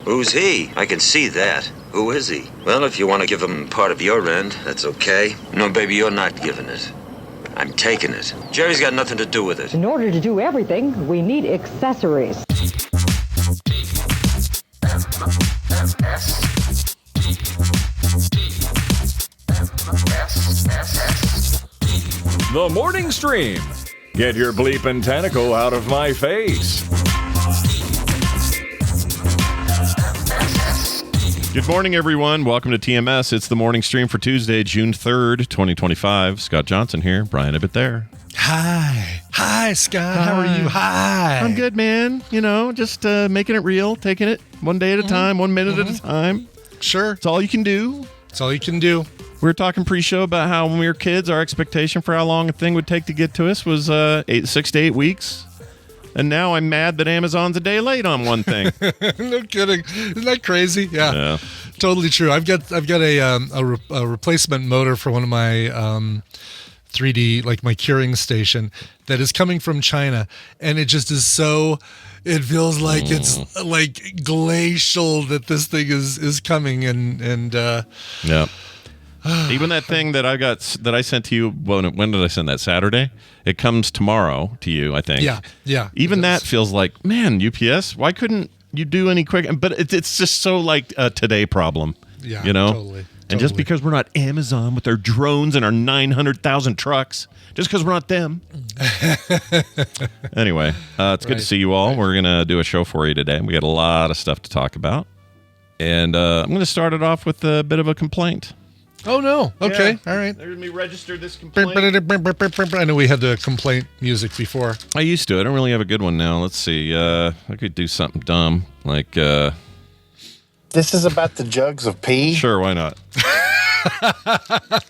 Who's he? I can see that. Who is he? Well, if you want to give him part of your end, that's okay. No, baby, you're not giving it. I'm taking it. Jerry's got nothing to do with it. In order to do everything, we need accessories. The Morning Stream. Get your bleeping tentacle out of my face. Good morning, everyone. Welcome to TMS. It's the Morning Stream for Tuesday, June 3rd, 2025. Scott Johnson here. Brian Ibbett there. Hi. Hi, Scott. How are you? Hi. I'm good, man. You know, just making it real, taking it one day at a time, 1 minute at a time. Sure. It's all you can do. It's all you can do. We were talking pre-show about how when we were kids, our expectation for how long a thing would take to get to us was 6 to 8 weeks. And now I'm mad that Amazon's a day late on one thing. No kidding. Isn't that crazy? Yeah. Totally true. I've got a replacement motor for one of my 3D, like my curing station, that is coming from China, and it just is so. It feels like it's like glacial that this thing is coming, and yeah. Even that thing that I sent to you. When did I send that? Saturday. It comes tomorrow to you, I think. Yeah. Even that feels like, man, UPS. Why couldn't you do any quick? But it's just so like a today problem. Yeah, you know. Totally. And just because we're not Amazon with our drones and our 900,000 trucks, just because we're not them. Anyway, it's good to see you all. We're going to do a show for you today. We got a lot of stuff to talk about. And I'm going to start it off with a bit of a complaint. Oh, no. Okay. Yeah. All right. There's me registered this complaint. I know we had the complaint music before. I used to. I don't really have a good one now. Let's see. I could do something dumb like... This is about the jugs of pee? Sure, why not?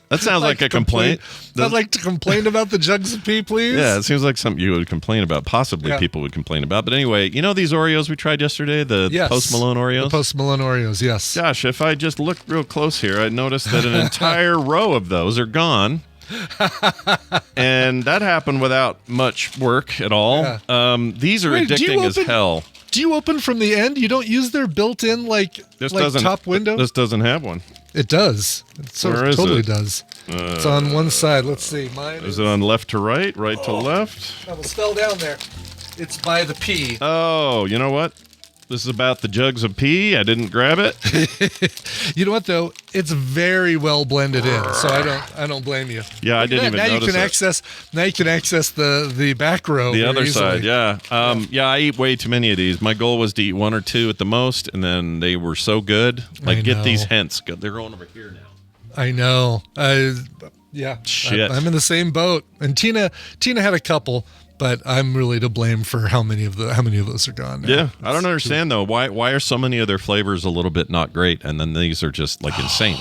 That sounds like a complaint. I'd like to complain about the jugs of pee, please. Yeah, it seems like something you would complain about. Possibly people would complain about. But anyway, you know these Oreos we tried yesterday? The Post Malone Oreos? The Post Malone Oreos, yes. Gosh, if I just looked real close here, I'd notice that an entire row of those are gone. And that happened without much work at all. Yeah. These are addicting as hell. Do you open from the end? You don't use their built-in top window? This doesn't have one. It does. It totally does. It's on one side. Let's see. Mine is it on left to right, right to left? That was fell down there. It's by the P. Oh, you know what? This is about the jugs of pee. I didn't grab it. You know what though? It's very well blended in, so I don't blame you. Yeah, I didn't even notice it. Now you can access the back row. The other easily. side, yeah. I eat way too many of these. My goal was to eat one or two at the most, and then they were so good. Like, get these hints. They're going over here now. I know. Yeah. Shit. I'm in the same boat. And Tina had a couple. But I'm really to blame for how many of those are gone now. Yeah, I don't understand though. Why are so many of their flavors a little bit not great, and then these are just like insane?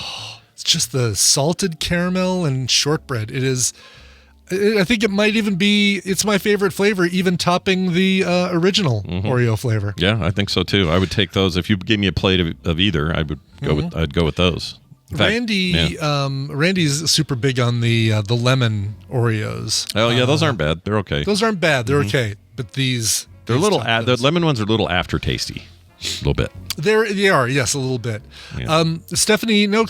It's just the salted caramel and shortbread. It is. I think it might even be. It's my favorite flavor, even topping the original Oreo flavor. Yeah, I think so too. I would take those if you gave me a plate of either. I would go I'd go with those. Randy's super big on the lemon Oreos. Oh yeah, those aren't bad. They're okay. Those aren't bad. They're okay. But they're little. The lemon ones are a little aftertasty, a little bit. They are, yes, a little bit. Yeah. Stephanie, no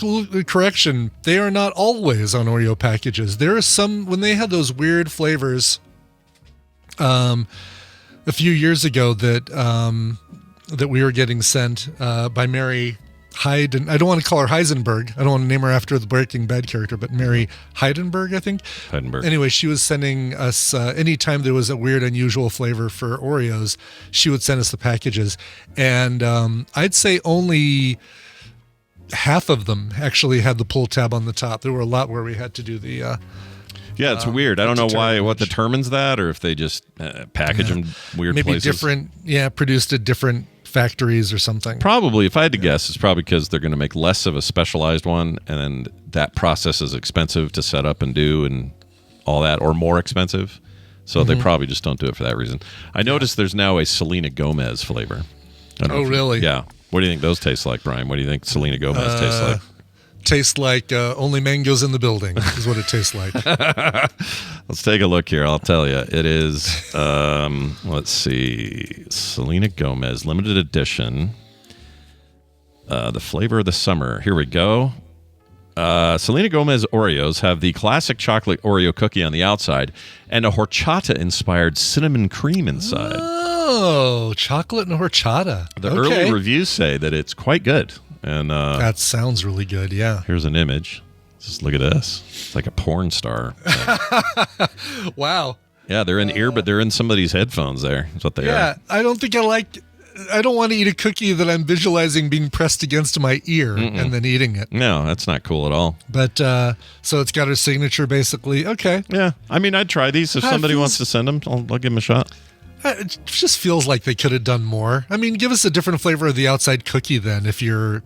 correction. They are not always on Oreo packages. There are some when they had those weird flavors. A few years ago that we were getting sent by Mary. I don't want to call her Heisenberg. I don't want to name her after the Breaking Bad character, but Mary Heidenberg, I think. Heidenberg. Anyway, she was sending us, anytime there was a weird, unusual flavor for Oreos, she would send us the packages. And I'd say only half of them actually had the pull tab on the top. There were a lot where we had to do the... yeah, it's weird. I don't know what determines that, or if they just package them weird maybe places. Different, produced at different factories or something. Probably, if I had to guess, it's probably because they're going to make less of a specialized one, and that process is expensive to set up and do and all that, or more expensive. So they probably just don't do it for that reason. I noticed there's now a Selena Gomez flavor. Oh, really? Yeah. What do you think those taste like, Brian? What do you think Selena Gomez tastes like? Tastes like only mangoes in the building is what it tastes like. Let's take a look here. I'll tell you. It is, let's see, Selena Gomez, limited edition. The flavor of the summer. Here we go. Selena Gomez Oreos have the classic chocolate Oreo cookie on the outside and a horchata-inspired cinnamon cream inside. Oh, chocolate and horchata. The early reviews say that it's quite good. And that sounds really good, yeah. Here's an image. Just look at this. It's like a porn star. Wow. Yeah, they're in ear, but they're in somebody's headphones there. That's what they are. Yeah, I don't want to eat a cookie that I'm visualizing being pressed against my ear and then eating it. No, that's not cool at all. But, so it's got her signature, basically. Okay. Yeah. I mean, I'd try these. If somebody wants to send them, I'll give them a shot. It just feels like they could have done more. I mean, give us a different flavor of the outside cookie then if you're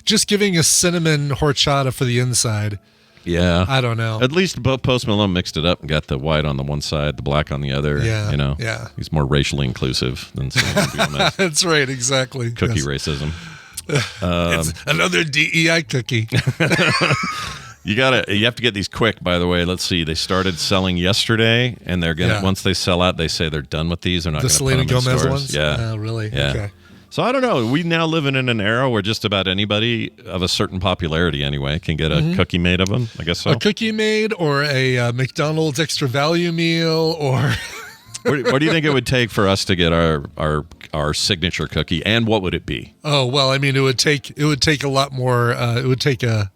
just giving a cinnamon horchata for the inside. Yeah. I don't know. At least Post Malone mixed it up and got the white on the one side, the black on the other. Yeah. You know? Yeah. He's more racially inclusive than some That's right, exactly. Cookie racism. It's another DEI cookie. You have to get these quick, by the way. Let's see. They started selling yesterday, and they're gonna once they sell out, they say they're done with these. They're not going to put them in stores. The Selena Gomez ones? Yeah. Oh, really? Yeah. Okay. So I don't know. We now living in an era where just about anybody of a certain popularity, anyway, can get a cookie made of them. I guess so. A cookie made, or a McDonald's extra value meal, or what do you think it would take for us to get our signature cookie, and what would it be? Oh, well, I mean, it would take a lot more. It would take a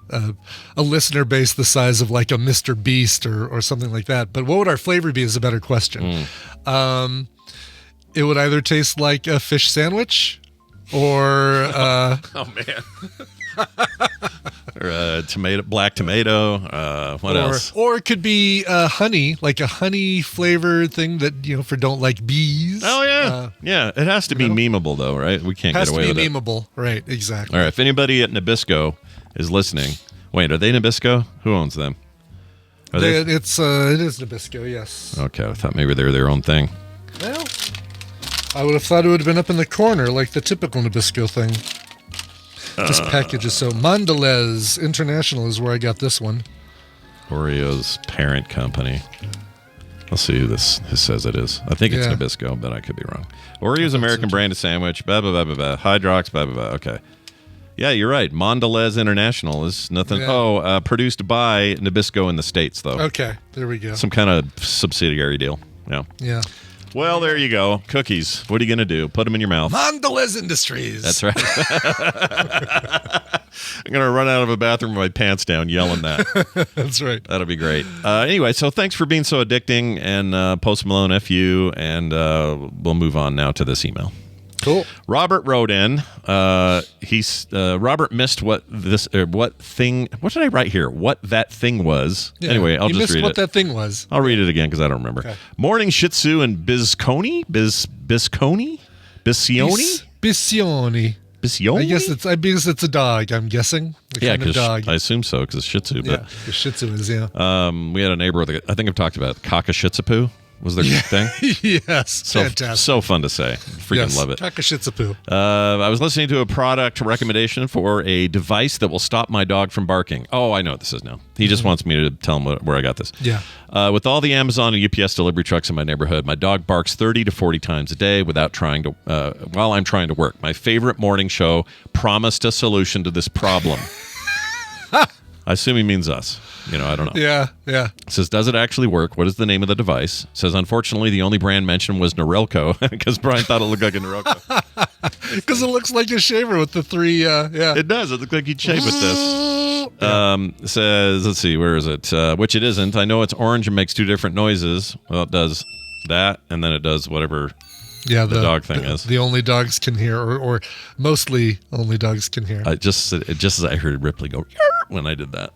listener base the size of like a Mr. Beast or something like that. But what would our flavor be is a better question. It would either taste like a fish sandwich or oh man. Or black tomato. What else? Or it could be honey, like a honey flavored thing that, for don't like bees. Oh, yeah. Yeah. It has to be memeable, though, right? We can't get away with it. Has to be memeable. Right. Exactly. All right. If anybody at Nabisco is listening, wait, are they Nabisco? Who owns them? It is Nabisco, yes. Okay. I thought maybe they were their own thing. Well, I would have thought it would have been up in the corner like the typical Nabisco thing. This package is so... Mondelez International is where I got this one. Oreo's parent company. Let's see who this says it is. I think it's Nabisco, but I could be wrong. Oreo's American branded sandwich. Blah, blah, blah, blah, blah. Hydrox, blah, blah, blah. Okay. Yeah, you're right. Mondelez International is nothing... Yeah. Oh, produced by Nabisco in the States, though. Okay, there we go. Some kind of subsidiary deal. Yeah. Yeah. Well, there you go. Cookies. What are you going to do? Put them in your mouth. Mondelez Industries. That's right. I'm going to run out of a bathroom with my pants down yelling that. That's right. That'll be great. Anyway, so thanks for being so addicting, and Post Malone FU, and we'll move on now to this email. Cool. Robert wrote in. Robert missed what did I write here? What that thing was. Yeah, anyway, I'll just read it. What that thing was. I'll read it again because I don't remember. Okay. Morning Shih Tzu and Biscone? Biscione? I guess it's a dog, I'm guessing. Kind of dog. I assume so because it's Shih Tzu. But, the Shih Tzu is, we had a neighbor with I think I've talked about Kakashitsapu. Was their thing? Yes, fantastic. So fun to say. Freaking love it. Kakashitsapu. I was listening to a product recommendation for a device that will stop my dog from barking. Oh, I know what this is now. He just wants me to tell him where I got this. Yeah. With all the Amazon and UPS delivery trucks in my neighborhood, my dog barks 30 to 40 times a day while I'm trying to work. My favorite morning show promised a solution to this problem. I assume he means us. I don't know. Yeah. It says, does it actually work? What is the name of the device? It says, unfortunately, the only brand mentioned was Norelco because Brian thought it looked like a Norelco. Because it looks like a shaver with the three, It does. It looks like he'd shave with this. It says, let's see, where is it? Which it isn't. I know it's orange and makes two different noises. Well, it does that, and then it does whatever the dog thing is. The only dogs can hear, or mostly only dogs can hear. Just as I heard Ripley go when I did that.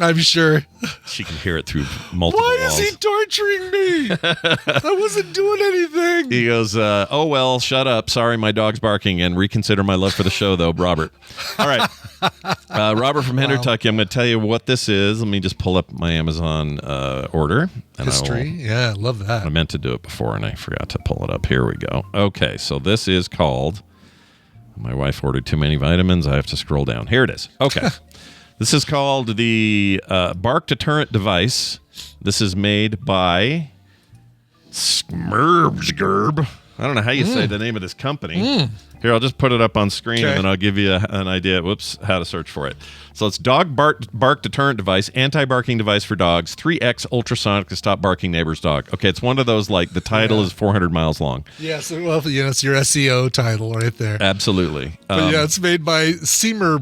I'm sure. She can hear it through multiple Why walls. is he torturing me? I wasn't doing anything. He goes, oh, well, shut up. Sorry, my dog's barking, and reconsider my love for the show, though, Robert. All right. Robert from Hendertucky, I'm going to tell you what this is. Let me just pull up my Amazon order. And History. Yeah, love that. I meant to do it before, and I forgot to pull it up. Here we go. Okay, so this is called... My wife ordered too many vitamins. I have to scroll down. Here it is. Okay. This is called the Bark Deterrent Device. This is made by Smurfsgerb. I don't know how you say the name of this company. Here, I'll just put it up on screen, and then I'll give you an idea. Whoops, how to search for it. So it's dog bark deterrent device, anti-barking device for dogs, 3X ultrasonic to stop barking neighbor's dog. Okay, it's one of those, like, the title is 400 miles long. Yeah, so, well, it's your SEO title right there. Absolutely. But it's made by Seabers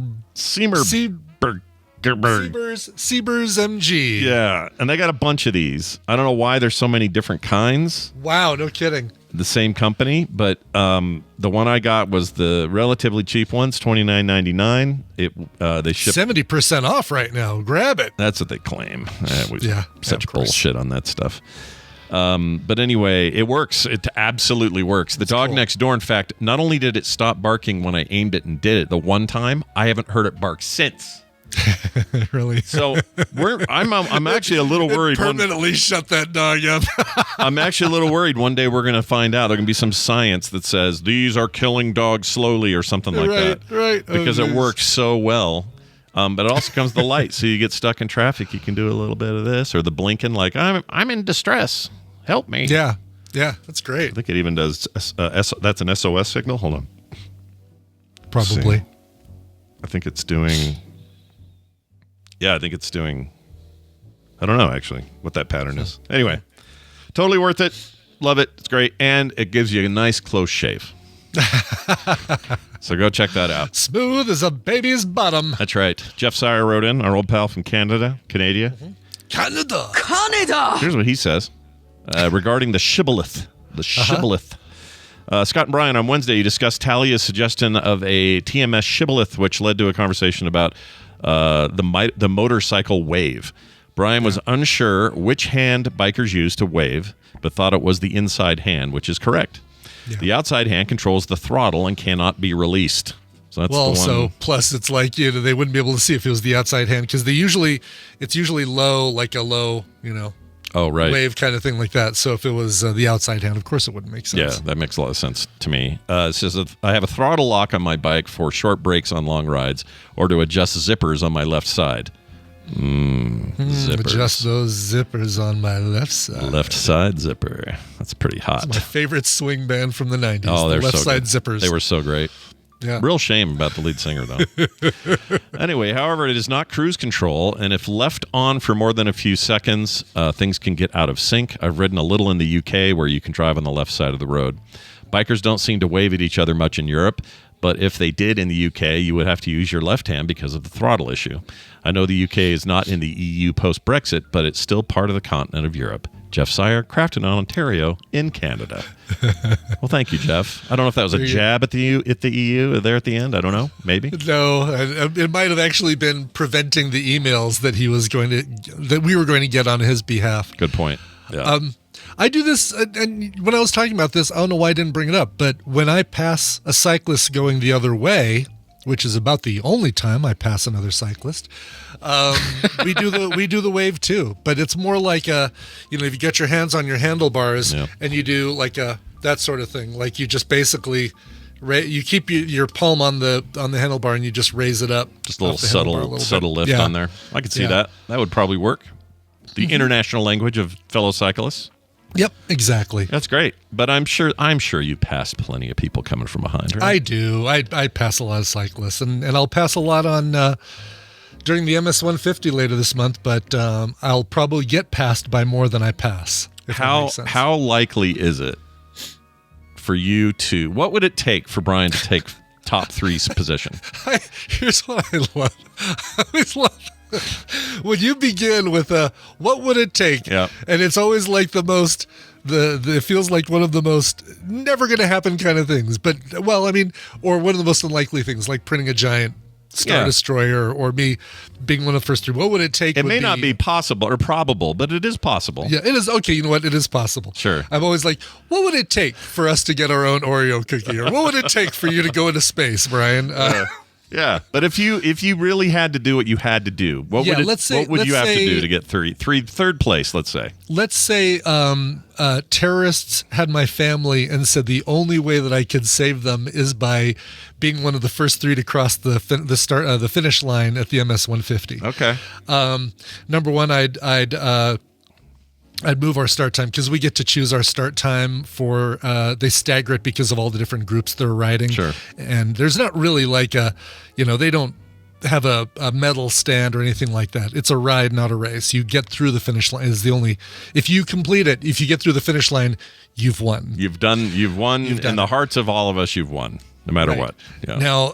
MG. Yeah, and they got a bunch of these. I don't know why there's so many different kinds. Wow, no kidding. The same company, but the one I got was the relatively cheap ones, $29.99. They ship 70% off right now. Grab it. That's what they claim. Such of course. bullshit on that stuff. But anyway, it works. It absolutely works. The dog next door, in fact, not only did it stop barking when I aimed it and did it the one time, I haven't heard it bark since. Really? So I'm actually a little worried. Permanently shut that dog up. I'm actually a little worried. One day we're going to find out. There's going to be some science that says these are killing dogs slowly or something like that. Right. Because it works so well. But it also comes with the light. So you get stuck in traffic, you can do a little bit of this, or the blinking, like I'm in distress. Help me. Yeah, that's great. I think it even does. That's an SOS signal. Hold on. Probably. I think it's doing. Yeah, I think it's doing. I don't know actually what that pattern is. Anyway, totally worth it. Love it. It's great, and it gives you a nice close shave. So go check that out. Smooth as a baby's bottom. That's right. Jeff Sire wrote in, our old pal from Canada. Canada. Here's what he says regarding the shibboleth. The shibboleth. Scott and Brian, on Wednesday, you discussed Talia's suggestion of a TMS shibboleth, which led to a conversation about the motorcycle wave. Brian was unsure which hand bikers use to wave, but thought it was the inside hand, which is correct. Yeah. The outside hand controls the throttle and cannot be released. So that's the one. So plus it's like they wouldn't be able to see if it was the outside hand because it's usually low, like a low, oh, right. wave kind of thing like that. So if it was the outside hand, of course it wouldn't make sense. Yeah, that makes a lot of sense to me. It says that I have a throttle lock on my bike for short breaks on long rides or to adjust zippers on my left side. Zippers. Adjust those zippers on my left side. Left side zipper. That's pretty hot. That's my favorite swing band from the 90s. Oh, they're left so side good. zippers. They were so great. Yeah. Real shame about the lead singer, though. Anyway, however, it is not cruise control, and if left on for more than a few seconds, things can get out of sync. I've ridden a little in the UK where you can drive on the left side of the road. Bikers don't seem to wave at each other much in Europe, but if they did in the UK, you would have to use your left hand because of the throttle issue. I know the UK is not in the EU post-Brexit, but it's still part of the continent of Europe. Jeff Sire, crafted in Ontario, in Canada. Well, thank you, Jeff. I don't know if that was a jab at the EU there at the end. I don't know. Maybe. No, it might have actually been preventing the emails that we were going to get on his behalf. Good point. Yeah. I do this, and when I was talking about this, I don't know why I didn't bring it up, but when I pass a cyclist going the other way, which is about the only time I pass another cyclist, we do the wave too. But it's more like if you get your hands on your handlebars and you do like that sort of thing, like you just basically you keep your palm on the handlebar and you just raise it up. Just a little subtle lift on there. I could see that. That would probably work. The international language of fellow cyclists. Yep, exactly. That's great. But I'm sure you pass plenty of people coming from behind, right? I do. I pass a lot of cyclists, and I'll pass a lot on during the MS 150 later this month, but I'll probably get passed by more than I pass. How likely is it for you to, what would it take for Brian to take top 3's position? Here's what I love. I always love when you begin with what would it take? Yeah. And it's always like it feels like one of the most never going to happen kind of things. But, or one of the most unlikely things, like printing a giant Star Destroyer or me being one of the first 3. What would it take? It may not be possible or probable, but it is possible. Yeah, it is. Okay, you know what? It is possible. Sure. I'm always like, what would it take for us to get our own Oreo cookie? Or what would it take for you to go into space, Brian? Yeah, but if you really had to do what you had to do, what would you have to do to get third place? Let's say. Let's say terrorists had my family and said the only way that I could save them is by being one of the first 3 to cross the finish line at the MS 150. Okay. Number one, I'd I'd move our start time because we get to choose our start time for, they stagger it because of all the different groups they're riding. Sure. And there's not really like they don't have a medal stand or anything like that. It's a ride, not a race. You get through the finish line is the only, if you complete it, if you get through the finish line, you've won. You've won in the hearts of all of us. You've won no matter what. Yeah. Now,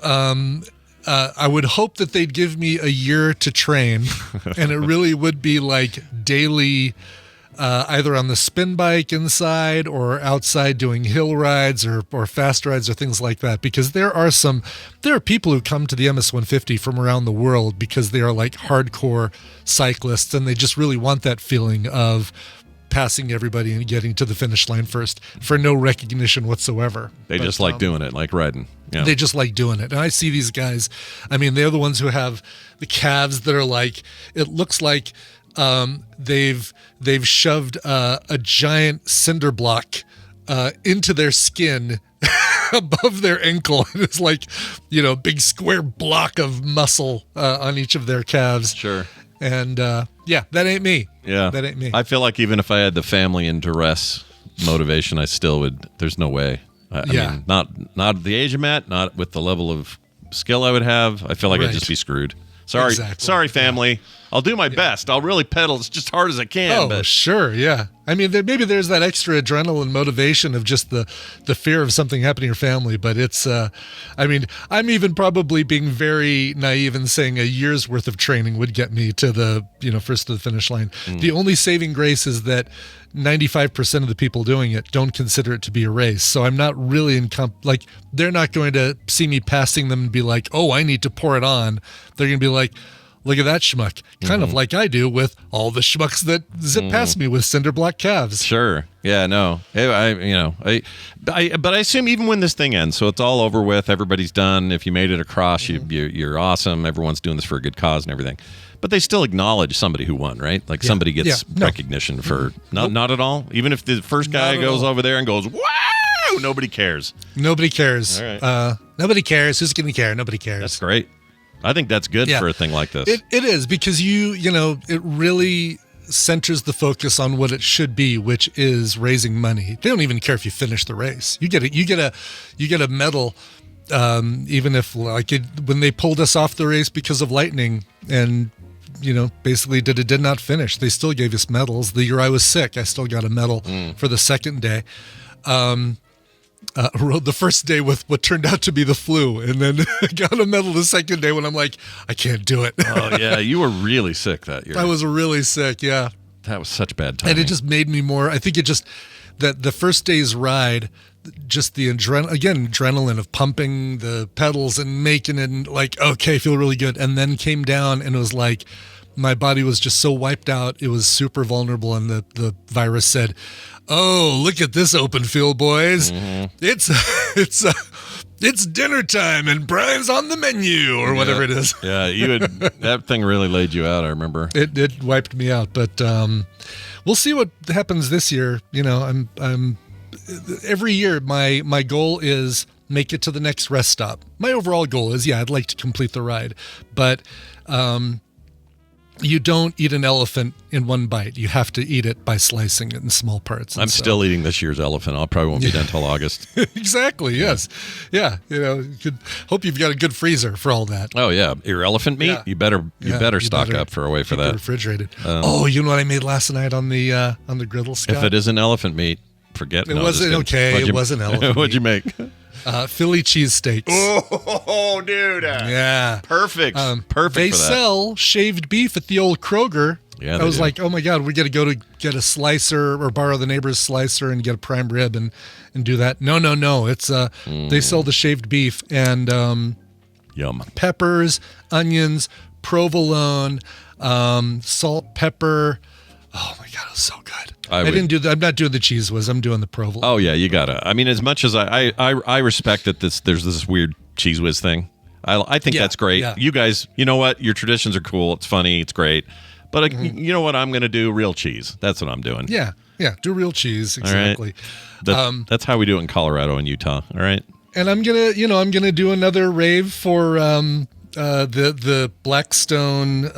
I would hope that they'd give me a year to train, and it really would be like daily, either on the spin bike inside or outside doing hill rides or fast rides or things like that. Because there are people who come to the MS-150 from around the world because they are like hardcore cyclists, and they just really want that feeling of passing everybody and getting to the finish line first for no recognition whatsoever. They just like doing it, like riding. Yeah. They just like doing it. And I see these guys, I mean, they're the ones who have the calves that are like, it looks like they've shoved a giant cinder block into their skin above their ankle. It's like, big square block of muscle on each of their calves. Sure. And that ain't me. Yeah. That ain't me. I feel like even if I had the family and duress motivation, I still would. There's no way. I mean, not at the age I'm at, not with the level of skill I would have. I feel like I'd just be screwed. Sorry, family. I'll do my best. I'll really pedal as just hard as I can. Oh, sure, yeah. I mean, maybe there's that extra adrenaline motivation of just the fear of something happening to your family. But it's, I'm even probably being very naive in saying a year's worth of training would get me to the, first to the finish line. The only saving grace is that 95% of the people doing it don't consider it to be a race. So I'm not really they're not going to see me passing them and be like, oh, I need to pour it on. They're going to be like, look at that schmuck. Kind of like I do with all the schmucks that zip past me with cinder block calves. Sure. Yeah, no. But I assume even when this thing ends, so it's all over with, everybody's done. If you made it across, you're awesome. Everyone's doing this for a good cause and everything. But they still acknowledge somebody who won, right? Like somebody gets recognition for not at all. Even if the first guy goes over there and goes, wow, nobody cares. Nobody cares. All right. Nobody cares. Who's going to care? Nobody cares. That's great. I think that's good for a thing like this. It is, because it really centers the focus on what it should be, which is raising money. They don't even care if you finish the race. You get a medal, even if when they pulled us off the race because of lightning and basically did not finish, they still gave us medals. The year I was sick, I still got a medal for the second day. Rode the first day with what turned out to be the flu, and then got a medal the second day when I'm like, I can't do it. Oh yeah, you were really sick that year. I was really sick, yeah. That was such bad timing. And it just made me more, I think it just, that the first day's ride, just the adrenaline of pumping the pedals and making it and like, okay, feel really good. And then came down and it was like, my body was just so wiped out. It was super vulnerable. And the virus said, oh, look at this open field, boys. Mm-hmm. It's dinner time and Brian's on the menu or whatever it is. Yeah, that thing really laid you out, I remember. It wiped me out, but we'll see what happens this year. I'm every year my goal is make it to the next rest stop. My overall goal is, I'd like to complete the ride, but you don't eat an elephant in one bite. You have to eat it by slicing it in small parts. I'm still eating this year's elephant. I probably won't be done until August. Exactly, yes. Yeah, hope you've got a good freezer for all that. Oh, yeah. Your elephant meat? Yeah. You better stock up for a way for that. Refrigerated. You know what I made last night on the griddle, Scott? If it isn't elephant meat, forget it. It wasn't okay. It wasn't elephant meat. What'd you make? Philly cheesesteaks. Oh, dude. Yeah. Perfect. Perfect They for that. sell shaved beef at the old Kroger. Yeah, I was like, oh my God, we got to go to get a slicer or borrow the neighbor's slicer and get a prime rib and do that. No. It's they sell the shaved beef and yum. Peppers, onions, provolone, salt, pepper. Oh my God, it was so good. I'm not doing the cheese whiz. I'm doing the provolone. Oh yeah, you gotta. I mean, as much as I respect that there's this weird cheese whiz thing. I think that's great. Yeah. You guys, you know what? Your traditions are cool. It's funny. It's great. But you know what? I'm going to do real cheese. That's what I'm doing. Yeah. Do real cheese. Exactly. Right. That's how we do it in Colorado and Utah. All right. And I'm gonna do another rave for the Blackstone.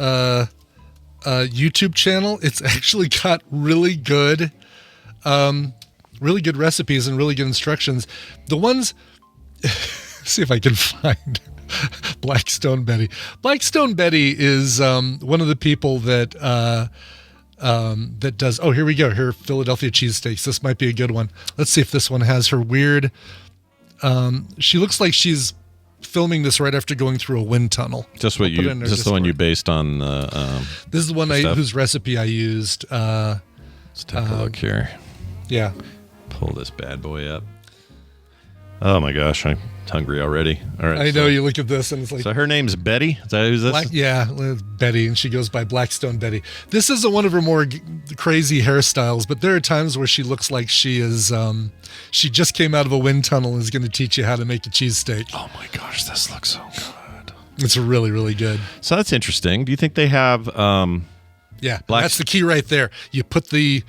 YouTube channel. It's actually got really good recipes and really good instructions. The ones, see if I can find Blackstone Betty. Blackstone Betty is one of the people that that does. Oh, here we go. Her Philadelphia cheesesteaks. This might be a good one. Let's see if this one has her weird. She looks like she's filming this right after going through a wind tunnel. Just what you? Is this the one you based on? This is the one whose recipe I used. Let's take a look here. Yeah. Pull this bad boy up. Oh my gosh, I'm hungry already. All right. I know, you look at this and it's like. So her name's Betty? Is that who's this? Yeah, Betty, and she goes by Blackstone Betty. This isn't one of her more crazy hairstyles, but there are times where she looks like she is. She just came out of a wind tunnel and is going to teach you how to make a cheesesteak. Oh my gosh, this looks so good. It's really, really good. So that's interesting. Do you think they have? Yeah, that's the key right there. You put the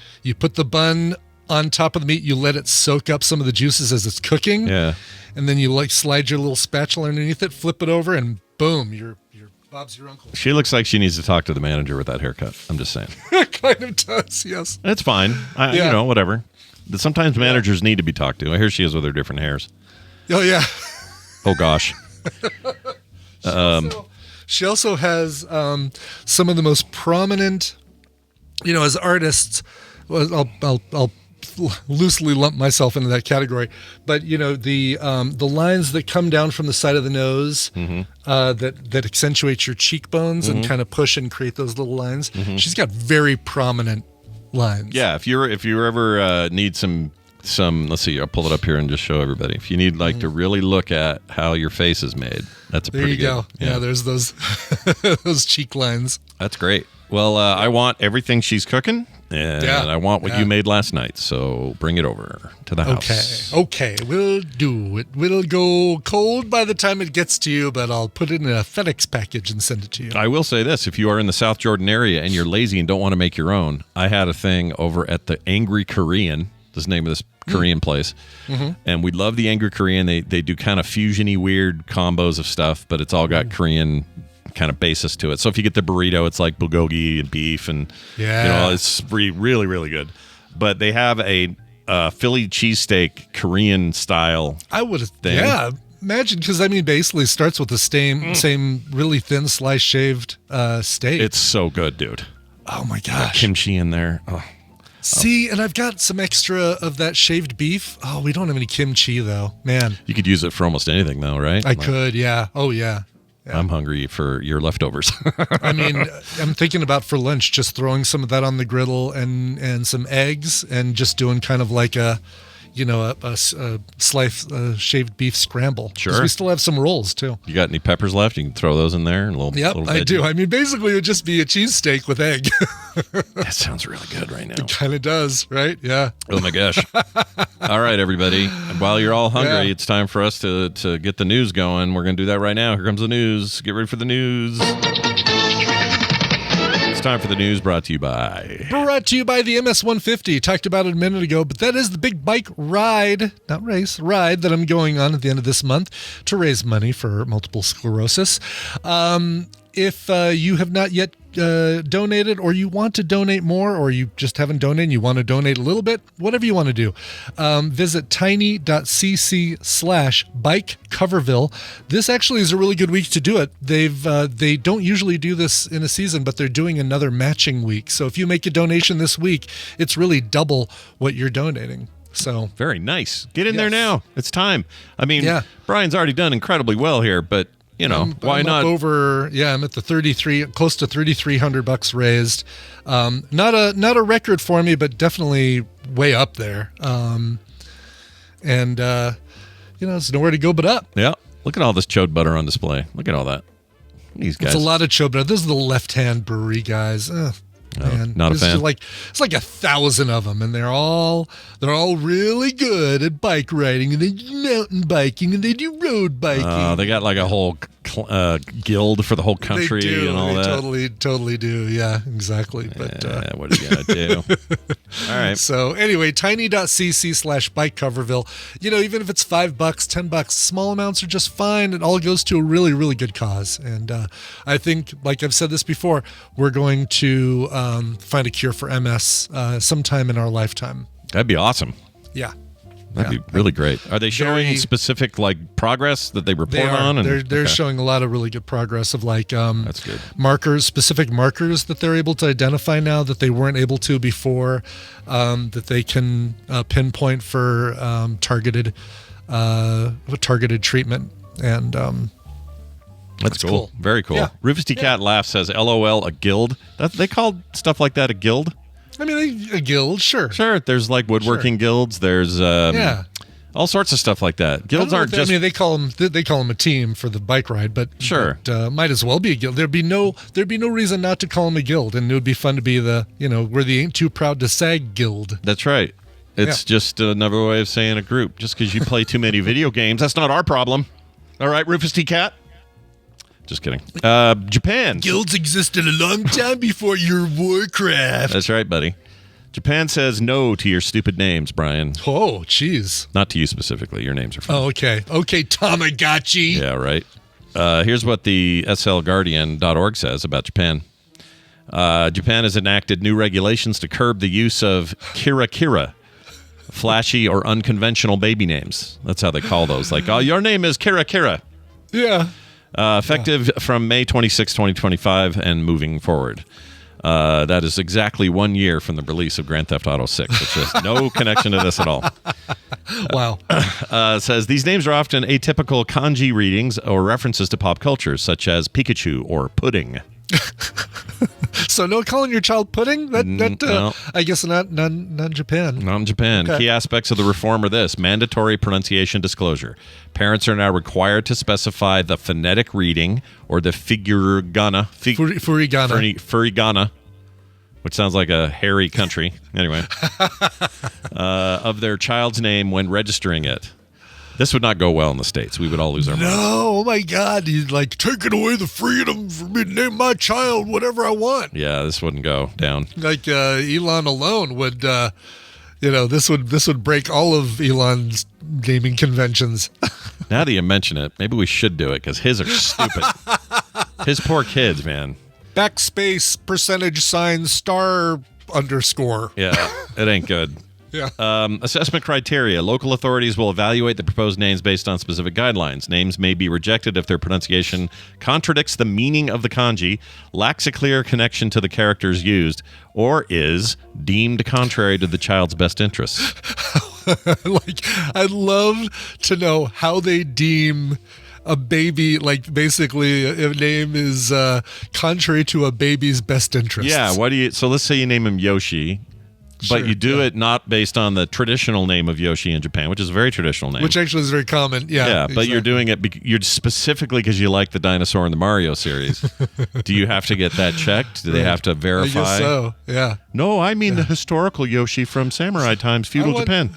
bun on top of the meat. You let it soak up some of the juices as it's cooking. Yeah. And then you slide your little spatula underneath it, flip it over, and boom, you're Bob's your uncle. She looks like she needs to talk to the manager with that haircut. I'm just saying. Kind of does, yes. It's fine. You know, whatever. But sometimes managers need to be talked to. Here she is with her different hairs. Oh, yeah. Oh, gosh. She also has some of the most prominent, as artists. Well, I'll loosely lump myself into that category, but the lines that come down from the side of the nose that accentuate your cheekbones and kind of push and create those little lines. She's got very prominent lines. Yeah, if you ever need some, let's see, I'll pull it up here and just show everybody. If you need to really look at how your face is made, that's there pretty you go. good. Yeah, there's those those cheek lines. That's great. Well, I want everything she's cooking. And I want what you made last night, so bring it over to the house. Okay, we'll do it. It'll go cold by the time it gets to you, but I'll put it in a FedEx package and send it to you. I will say this. If you are in the South Jordan area and you're lazy and don't want to make your own, I had a thing over at the Angry Korean. This is the name of this Korean place. And we love the Angry Korean. They do kind of fusion-y weird combos of stuff, but it's all got Korean kind of basis to it. So if you get the burrito, it's like bulgogi and beef, and it's really, really good. But they have a Philly cheesesteak Korean style. I would have, imagine, because basically it starts with the same really thin slice shaved steak. It's so good, dude. Oh my gosh, got kimchi in there. Oh. See, and I've got some extra of that shaved beef. Oh, we don't have any kimchi though, man. You could use it for almost anything though, right? I could, yeah. Oh yeah. Yeah. I'm hungry for your leftovers. I'm thinking about for lunch just throwing some of that on the griddle and some eggs and just doing kind of like a slice shaved beef scramble. Sure. We still have some rolls too. You got any peppers left? You can throw those in there. And little I do. Basically it would just be a cheesesteak with egg. That sounds really good right now. It kind of does, right? Yeah. Oh my gosh. All right, everybody. While you're all hungry, it's time for us to get the news going. We're going to do that right now. Here comes the news. Get ready for the news. It's time for the news brought to you by the MS-150. Talked about it a minute ago, but that is the big bike ride, not race, ride that I'm going on at the end of this month to raise money for multiple sclerosis. If you have not yet donated, or you want to donate more, or you just haven't donated and you want to donate a little bit, whatever you want to do, visit tiny.cc/bikecoverville. This actually is a really good week to do it. They don't usually do this in a season, but they're doing another matching week. So if you make a donation this week, it's really double what you're donating. So very nice. Get in there now. It's time. Brian's already done incredibly well here, but why not? I'm at the 33, close to $3,300 raised. Not a record for me, but definitely way up there. It's nowhere to go but up. Yeah. Look at all this chode butter on display. Look at all that. These guys. It's a lot of chode butter. This is the left-hand brewery guys. And not a fan. It's like 1,000 of them, and they're all really good at bike riding, and they do mountain biking, and they do road biking. They got like a whole guild for the whole country They do. and all that. Totally do. Yeah, exactly. But what are you gonna do? All right. So anyway, tiny.cc/bikecoverville. Even if it's $5, $10, small amounts are just fine. It all goes to a really, really good cause. And I think, like I've said this before, we're going to find a cure for MS sometime in our lifetime. That'd be awesome. Yeah. That'd be really great. Are they showing specific progress that they report on? They're showing a lot of really good progress of that's good. specific markers that they're able to identify now that they weren't able to before, that they can pinpoint for targeted treatment, and that's cool. Very cool. Yeah. Rufus T. Cat laughs, says, "LOL, a guild." They called stuff like that a guild. I mean, a guild, sure. Sure, there's like woodworking guilds. There's all sorts of stuff like that. Guilds aren't just. I mean, they call them a team for the bike ride, but sure, might as well be a guild. There'd be no reason not to call them a guild, and it would be fun to be we're the Ain't Too Proud to Sag guild. That's right. It's just another way of saying a group. Just because you play too many video games, that's not our problem. All right, Rufus T. Cat. Just kidding. Japan. Guilds existed a long time before your Warcraft. That's right, buddy. Japan says no to your stupid names, Brian. Oh, jeez. Not to you specifically. Your names are fine. Oh, okay. Okay, Tamagotchi. Yeah, right. Here's what the slguardian.org says about Japan. Japan has enacted new regulations to curb the use of kira, flashy or unconventional baby names. That's how they call those. Like, oh, your name is Kira. Yeah. Effective from May 26, 2025 and moving forward. That is exactly 1 year from the release of Grand Theft Auto 6, which has no connection to this at all. Wow. Says these names are often atypical kanji readings or references to pop culture, such as Pikachu or pudding. So no calling your child pudding? No. I guess not Japan. Not in Japan. Okay. Key aspects of the reform are this: mandatory pronunciation disclosure. Parents are now required to specify the phonetic reading or the furigana, which sounds like a hairy country. Anyway, of their child's name when registering it. This would not go well in the States. We would all lose our minds. No, oh my God. He's like, taking away the freedom for me to name my child whatever I want. Yeah, this wouldn't go down. Like Elon alone would, this would break all of Elon's naming conventions. Now that you mention it, maybe we should do it because his are stupid. His poor kids, man. Backspace, %, star _. Yeah, it ain't good. Yeah. Assessment criteria. Local authorities will evaluate the proposed names based on specific guidelines. Names may be rejected if their pronunciation contradicts the meaning of the kanji, lacks a clear connection to the characters used, or is deemed contrary to the child's best interests. I'd love to know how they deem a baby, like basically a name is contrary to a baby's best interests. Yeah. So let's say you name him Yoshi. But sure, you do it not based on the traditional name of Yoshi in Japan, which is a very traditional name. Which actually is very common. Yeah. Yeah, but you're doing it you're specifically because you like the dinosaur in the Mario series. Do you have to get that checked? Do they have to verify? I guess so, yeah. No, I mean the historical Yoshi from Samurai Times, feudal Japan.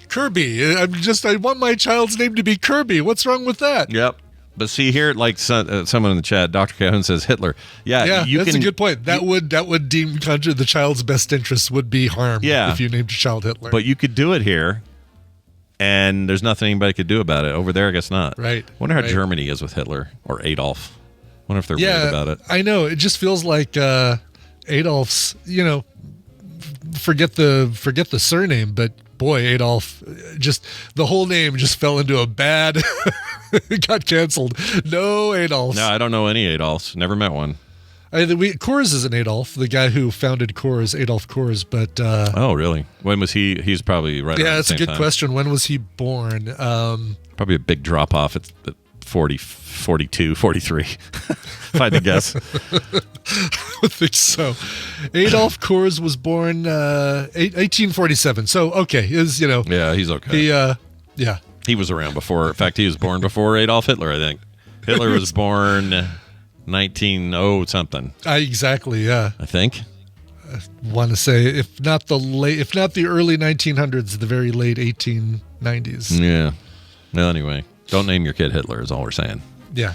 Kirby. I want my child's name to be Kirby. What's wrong with that? Yep. But see here, like someone in the chat, Dr. Calhoun says Hitler. Yeah, that's a good point. That would deem the child's best interest would be harmed if you named your child Hitler. But you could do it here, and there's nothing anybody could do about it. Over there, I guess not. Right. Wonder how Germany is with Hitler or Adolf. Wonder if they're weird about it. I know. It just feels like Adolph's. Forget the surname, but. Boy, Adolf, just the whole name just fell into a bad. It got canceled. No Adolfs. No, I don't know any Adolfs. Never met one. Coors is an Adolf. The guy who founded Coors, Adolf Coors. But oh, really? When was he? He's probably right. Yeah, that's a good question. When was he born? Probably a big drop off at 40, 42, 43. If I had to guess. I think so. Adolf Coors was born 1847. So okay, Yeah, he's okay. He was around before. In fact, he was born before Adolf Hitler. I think Hitler was born 1900 something. Exactly. Yeah. I think. want to say if not the early 1900s, the very late 1890s. Yeah. Well, anyway, don't name your kid Hitler is all we're saying. Yeah.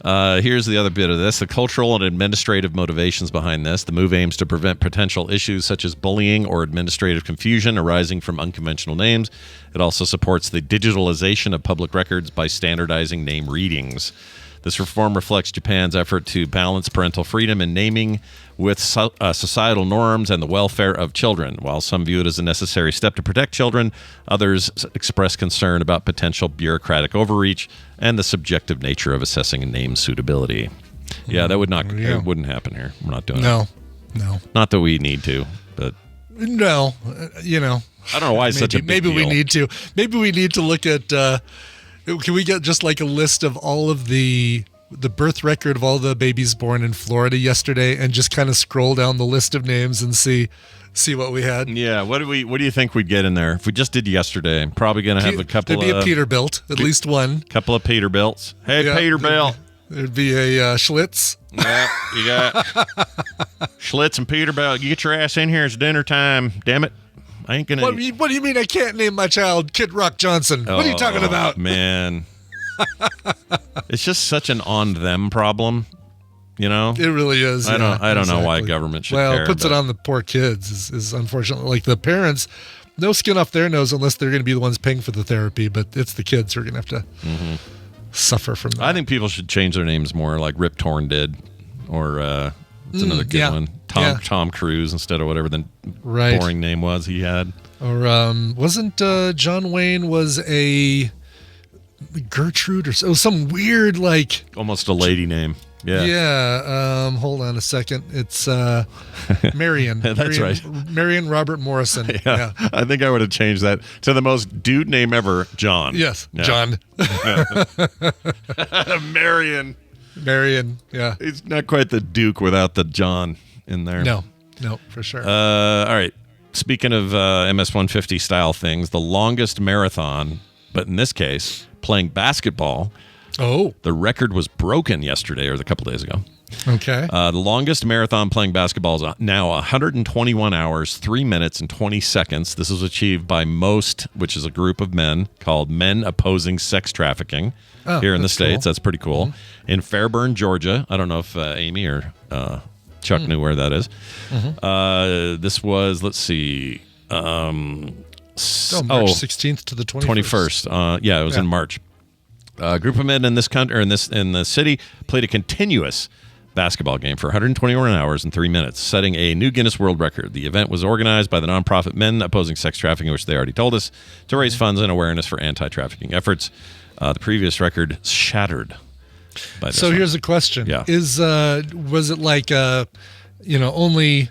Here's the other bit of this. The cultural and administrative motivations behind this. The move aims to prevent potential issues such as bullying or administrative confusion arising from unconventional names. It also supports the digitalization of public records by standardizing name readings. This reform reflects Japan's effort to balance parental freedom in naming with societal norms and the welfare of children. While some view it as a necessary step to protect children, others express concern about potential bureaucratic overreach and the subjective nature of assessing a name's suitability. Yeah, that would not. It wouldn't happen here. We're not doing it. No. Not that we need to, but no. I don't know why it's such a big maybe deal. we need to. Maybe we need to look at. Can we get just like a list of all of the birth record of all the babies born in Florida yesterday, and just kind of scroll down the list of names and see what we had? Yeah. What do you think we'd get in there if we just did yesterday? I'm probably going to have a couple. There'd be a Peterbilt, at least one. Couple of Peterbilts. Hey, yeah, Peterbilt. There'd be a Schlitz. Yeah, you got Schlitz and Peterbilt. You get your ass in here. It's dinner time. Damn it. I ain't gonna. What do you mean I can't name my child Kid Rock Johnson? What are you talking about? Man. It's just such an on them problem, you know? It really is. I don't know why government should care. Well, it puts it on the poor kids is unfortunately. Like the parents, no skin off their nose unless they're going to be the ones paying for the therapy, but it's the kids who are going to have to suffer from that. I think people should change their names more like Rip Torn did, or it's another good one. Tom Cruise instead of whatever the boring name was he had. Or wasn't John Wayne was a Gertrude or some weird like almost a lady name. Yeah. Yeah. Hold on a second. It's Marion. That's right. Marion Robert Morrison. Yeah. I think I would have changed that to the most dude name ever, John. Yes. Yeah. John. Marion. Yeah. He's not quite the Duke without the John in there. No, for sure. All right. Speaking of MS-150 style things, the longest marathon, but in this case, playing basketball. Oh. The record was broken yesterday or a couple days ago. Okay. The longest marathon playing basketball is now 121 hours, 3 minutes, and 20 seconds. This was achieved by MOST, which is a group of men called Men Opposing Sex Trafficking here in the States. Cool. That's pretty cool. Mm-hmm. In Fairburn, Georgia. I don't know if Amy or Chuck knew where that is. Mm-hmm. This was, let's see. March 16th to the 21st. Yeah, it was in March. A group of men in this country, or in the city, played a continuous basketball game for 121 hours and 3 minutes, setting a new Guinness World Record. The event was organized by the nonprofit Men Opposing Sex Trafficking, which they already told us, to raise funds and awareness for anti-trafficking efforts. The previous record shattered by this one. Here's a question: Yeah. Was it like only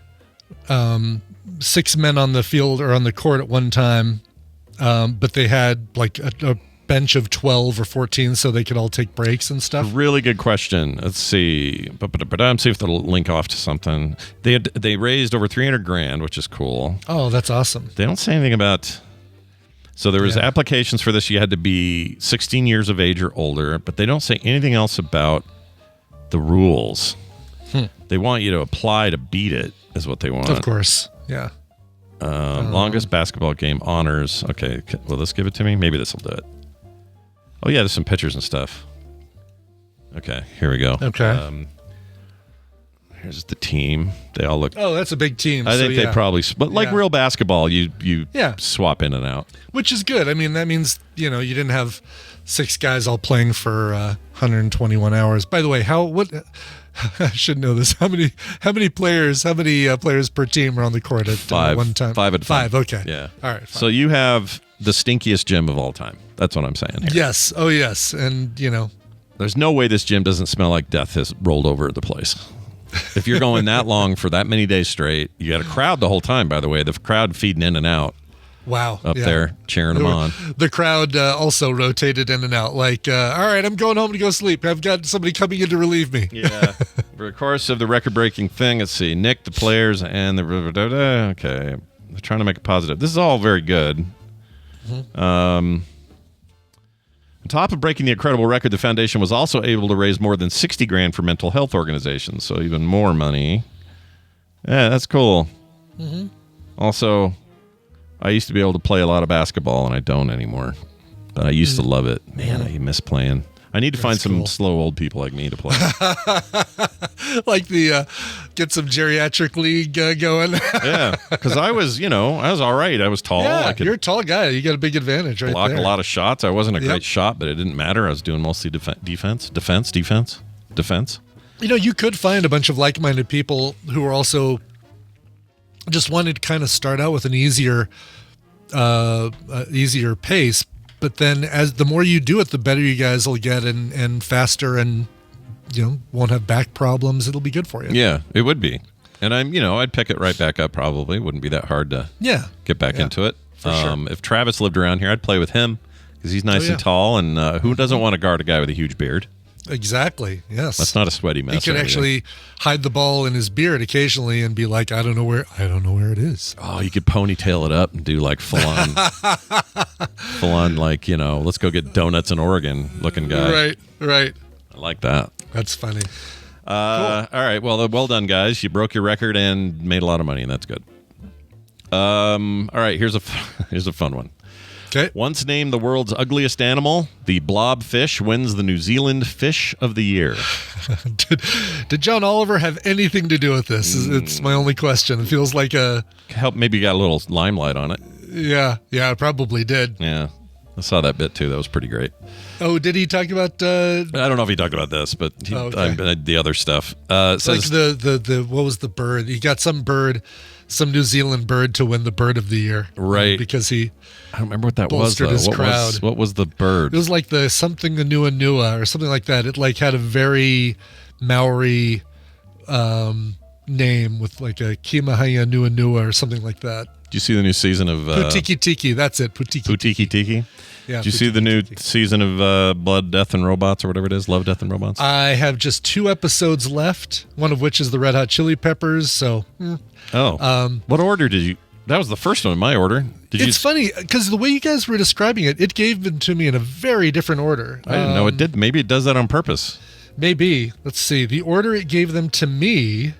6 men on the field or on the court at one time, but they had like a bench of 12 or 14 so they could all take breaks and stuff? Really good question. Let's see. Let's see if they'll link off to something. They raised over $300,000, which is cool. Oh, that's awesome. They don't say anything about. So there was applications for this. You had to be 16 years of age or older, but they don't say anything else about the rules. They want you to apply to beat it, is what they want. Of course. Yeah. Longest basketball game honors. Okay. Will this give it to me? Maybe this will do it. Oh, yeah. There's some pictures and stuff. Okay. Here we go. Okay. Here's the team. They all look. Oh, that's a big team. I think they probably. But like real basketball, you swap in and out. Which is good. I mean, that means, you didn't have 6 guys all playing for 121 hours. By the way, I should know this. How many players per team are on the court at 5 one time? 5 at 5. Okay. Yeah. All right. 5. So you have the stinkiest gym of all time. That's what I'm saying here. Yes. Oh, yes. And, there's no way this gym doesn't smell like death has rolled over the place. If you're going that long for that many days straight, you got a crowd the whole time, by the way. The crowd feeding in and out. Wow. Up there, cheering them on. The crowd also rotated in and out. Like, all right, I'm going home to go sleep. I've got somebody coming in to relieve me. Yeah. For the course of the record-breaking thing, let's see. Nick, the players, and the... Okay. They're trying to make it positive. This is all very good. Mm-hmm. On top of breaking the incredible record, the foundation was also able to raise more than $60,000 for mental health organizations, so even more money. Yeah, that's cool. Also, I used to be able to play a lot of basketball, and I don't anymore. But I used to love it. Man, I miss playing. I need to find some slow old people like me to play. Like get some geriatric league going. Yeah, because I was all right. I was tall. Yeah, I could you're a tall guy. You got a big advantage right block there. a lot of shots. I wasn't a great shot, but it didn't matter. I was doing mostly defense. You could find a bunch of like-minded people who are also just wanted to kind of start out with an easier pace, but then as the more you do it, the better you guys will get and faster, and won't have back problems. It'll be good for you. Yeah, it would be. And I'd pick it right back up probably. Wouldn't be that hard to get back into it. For sure. If Travis lived around here, I'd play with him because he's nice and tall, and who doesn't want to guard a guy with a huge beard? Exactly. Yes. That's not a sweaty mess. He could actually hide the ball in his beard occasionally and be like, I don't know where it is. Oh, you could ponytail it up and do like full on like, let's go get donuts in Oregon looking guy. Right. I like that. That's funny. Cool. All right. Well done, guys. You broke your record and made a lot of money, and that's good. All right. Here's a fun one. Okay. Once named the world's ugliest animal, the blobfish wins the New Zealand Fish of the Year. Did John Oliver have anything to do with this? It's my only question. It feels like maybe you got a little limelight on it. Yeah, it probably did. Yeah. I saw that bit too. That was pretty great. Oh, did he talk about? I don't know if he talked about this, but the other stuff. Says, like the what was the bird? He got some New Zealand bird to win the Bird of the Year, right? Because he. I don't remember what that was. Bolstered his crowd. What was the bird? It was like the something Nua or something like that. It like had a very Maori name with like a Kimahaya Nua or something like that. Did you see the new season of Putiki Tiki? That's it. Putiki Tiki. Yeah. Did you see the new season of Blood, Death, and Robots or whatever it is? Love, Death, and Robots? I have just 2 episodes left, one of which is the Red Hot Chili Peppers. So, what order did you? That was the first one in my order. It's funny because the way you guys were describing it, it gave them to me in a very different order. I didn't know it did. Maybe it does that on purpose. Maybe. Let's see. The order it gave them to me,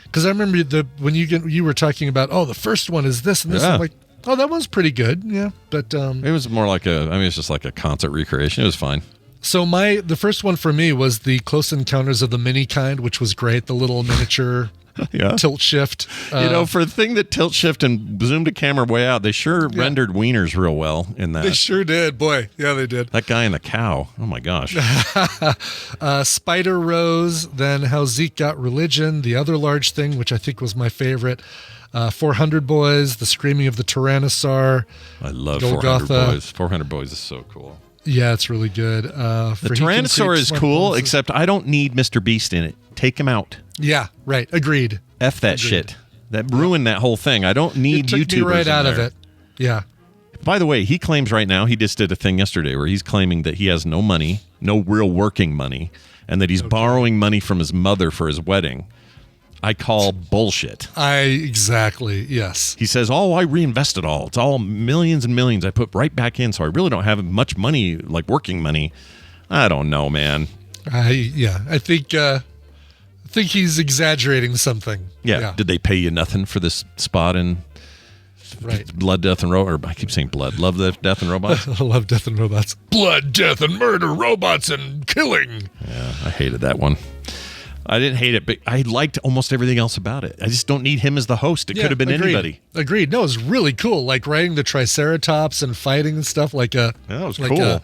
because I remember when you were talking about, the first one is this and this. I'm like, that one's pretty good. Yeah, but it was more like it's just like a concert recreation. It was fine. So the first one for me was the Close Encounters of the Mini Kind, which was great. The little miniature. Tilt shift. For a thing that tilt shift and zoomed the camera way out, they sure rendered Weiners real well in that. They sure did. Boy, yeah, they did. That guy and the cow. Oh, my gosh. Spider Rose, then How Zeke Got Religion, the other large thing, which I think was my favorite. 400 Boys, The Screaming of the Tyrannosaur. I love Golgotha. 400 Boys. 400 Boys is so cool. Yeah, it's really good. The Tyrannosaur is cool, except I don't need Mr. Beast in it. Take him out. Yeah, right. Agreed. F that shit. That ruined that whole thing. I don't need YouTubers. It took me right out of it. Yeah. By the way, he claims right now, he just did a thing yesterday where he's claiming that he has no money, no real working money, and that he's borrowing money from his mother for his wedding. I call bullshit. Exactly, yes. He says, I reinvest it all. It's all millions and millions I put right back in, so I really don't have much money, like working money. I don't know, man. I think he's exaggerating something. Yeah. Did they pay you nothing for this spot in Blood, Death, and Robots? Or I keep saying blood. Love, Death, and Robots? Love, Death, and Robots. Blood, death, and murder, robots, and killing. Yeah, I hated that one. I didn't hate it, but I liked almost everything else about it. I just don't need him as the host. It could have been anybody. Agreed. No, it was really cool. Like riding the Triceratops and fighting and stuff like it was cool. A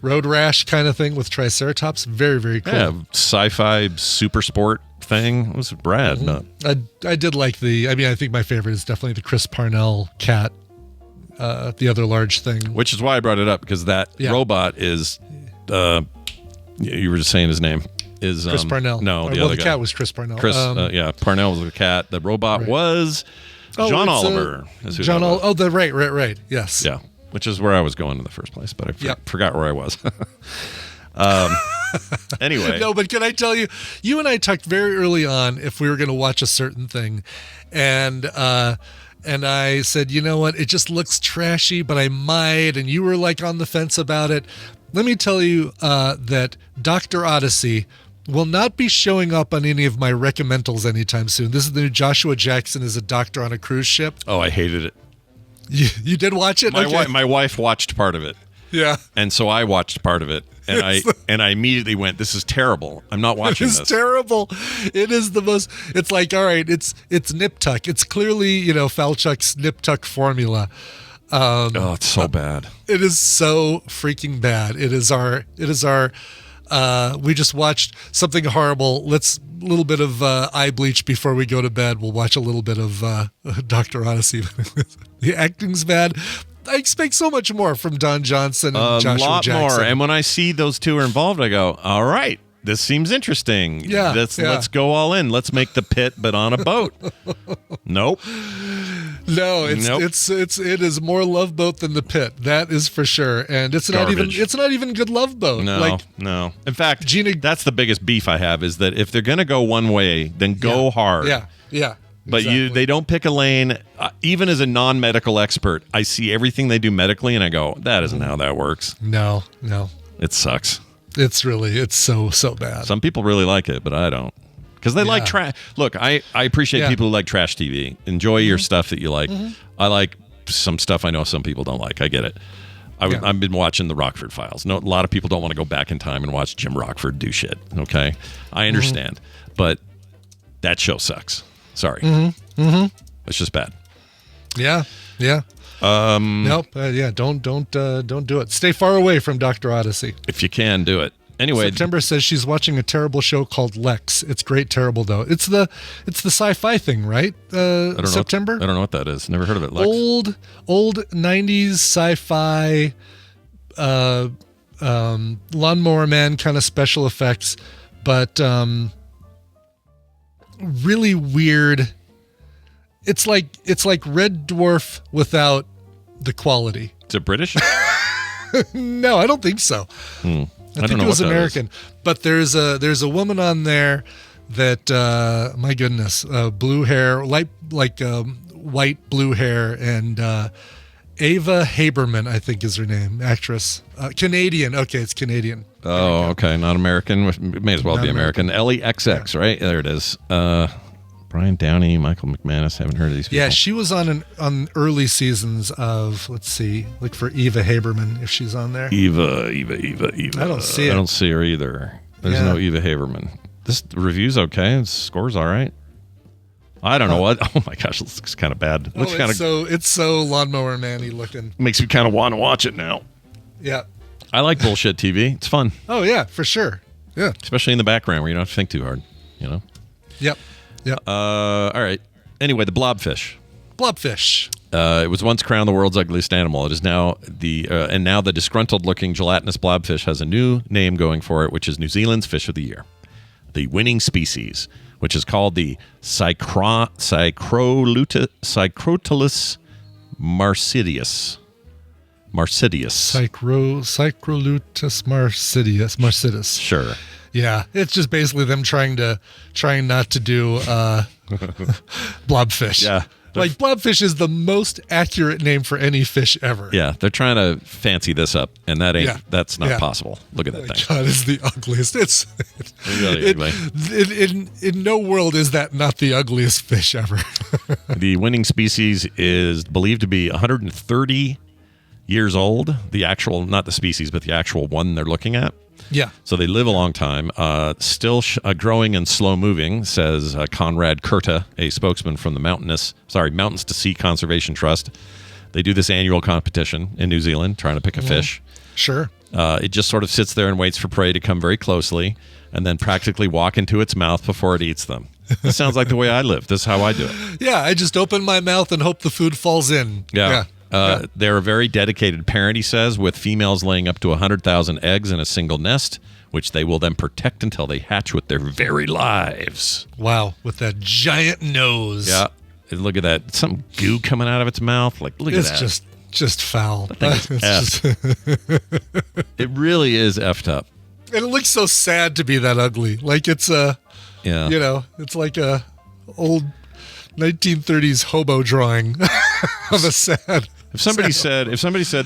road rash kind of thing with Triceratops. Very, very cool. Yeah, sci-fi super sport thing. It was rad. Mm-hmm. I did like I think my favorite is definitely the Chris Parnell cat, the other large thing. Which is why I brought it up, because that robot is, you were just saying his name. Is Chris Parnell. No, the other guy. Cat was Chris Parnell. Parnell was the cat. The robot was John Oliver. Right. Yes. Yeah, which is where I was going in the first place, but I forgot where I was. Anyway. No, but can I tell you, you and I talked very early on if we were going to watch a certain thing, and I said, you know what, it just looks trashy, but I might, and you were like on the fence about it. Let me tell you that Dr. Odyssey will not be showing up on any of my recommendals anytime soon. This is the new Joshua Jackson as a doctor on a cruise ship. Oh, I hated it. You did watch it? My wife watched part of it. Yeah. And so I watched part of it, and I immediately went, "This is terrible. I'm not watching this." It's terrible. It is the most. It's like, all right, it's Nip Tuck. It's clearly Falchuk's Nip Tuck formula. Oh, it's so bad. It is so freaking bad. It is our. We just watched something horrible. Let's a little bit of eye bleach before we go to bed. We'll watch a little bit of Dr. Odyssey. The acting's bad. I expect so much more from Don Johnson and Joshua lot Jackson. more. And when I see those two are involved, I go, all right, this seems interesting. Yeah, Let's go all in. Let's make the pit, but on a boat. Nope. No, it is more Love Boat than the Pit. That is for sure. And it's not even good Love Boat. No. In fact, that's the biggest beef I have is that if they're going to go one way, then go hard. Yeah. But exactly. they don't pick a lane. Even as a non-medical expert, I see everything they do medically, and I go, that isn't how that works. No. It sucks. It's so bad. Some people really like it, but I don't. Because they like trash. Look, I appreciate people who like trash TV. Enjoy your stuff that you like. I like some stuff I know some people don't like. I get it. I've been watching the Rockford Files. No, a lot of people don't want to go back in time and watch Jim Rockford do shit. Okay? I understand. But that show sucks. Sorry. It's just bad. Yeah. Nope. Don't do it. Stay far away from Dr. Odyssey. If you can, do it. Anyway, September says she's watching a terrible show called Lex. It's great, terrible though. It's the sci-fi thing, right? September. I don't know what that is. Never heard of it. Lex. Old 90s sci-fi, Lawnmower Man kind of special effects, but really weird. It's like Red Dwarf without the quality. Is it British? No, I don't think so. I think it was American, but there's a woman on there that my goodness, blue hair, like white blue hair, and Ava Haberman, I think is her name, actress, Canadian. Okay, it's Canadian. Oh, okay, not American. It may as well be American. LEXX, right? There it is. Brian Downey, Michael McManus. Haven't heard of these people. Yeah, she was on early seasons of. Let's see, look for Eva Haberman if she's on there. Eva. I don't see it. I don't see her either. There's no Eva Haberman. This review's okay. The score's all right. I don't know what. Oh my gosh, it looks kind of bad. It's so Lawnmower Man-y looking. Makes me kind of want to watch it now. Yeah. I like bullshit TV. It's fun. Oh yeah, for sure. Yeah. Especially in the background where you don't have to think too hard. Yep. All right. Anyway, the blobfish. It was once crowned the world's ugliest animal. It is now the disgruntled-looking gelatinous blobfish has a new name going for it, which is New Zealand's Fish of the Year. The winning species, which is called the Cycrotulus marsidius. Cycrolutus marsidus. Sure. Yeah, it's just basically them trying not to do blobfish. Yeah. Like blobfish is the most accurate name for any fish ever. Yeah, they're trying to fancy this up, and that's not possible. Look at that thing. God, it's the ugliest. It's really ugly. In no world is that not the ugliest fish ever. The winning species is believed to be 130 years old. The actual, not the species, but the actual one they're looking at. Yeah. So they live a long time. Still growing and slow moving, says Conrad Kurta, a spokesman from the Mountains to Sea Conservation Trust. They do this annual competition in New Zealand, trying to pick a fish. Sure. It just sort of sits there and waits for prey to come very closely and then practically walk into its mouth before it eats them. This sounds like the way I live. This is how I do it. Yeah, I just open my mouth and hope the food falls in. Yeah. They're a very dedicated parent, he says, with females laying up to 100,000 eggs in a single nest, which they will then protect until they hatch with their very lives. Wow, with that giant nose. Yeah. And look at that. Some goo coming out of its mouth. Like, look at that. It's just foul. It really is effed up. And it looks so sad to be that ugly. Like it's it's like a old 1930s hobo drawing of a sad. If somebody said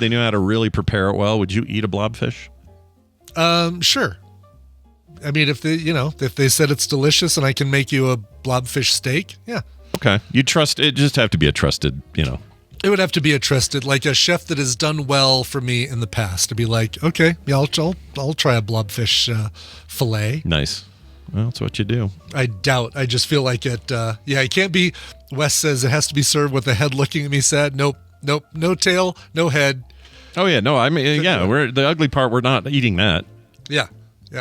they knew how to really prepare it well, would you eat a blobfish? Sure. I mean, if they said it's delicious and I can make you a blobfish steak, yeah. Okay. You trust it, just have to be a trusted, It would have to be a trusted, like a chef that has done well for me in the past to be like, okay, yeah, I'll try a blobfish fillet. Nice. Well, that's what you do. I just feel like it. It can't be. Wes says it has to be served with the head looking at me sad. Nope, no tail, no head. Oh yeah, no, I mean, we're the ugly part. We're not eating that. Yeah.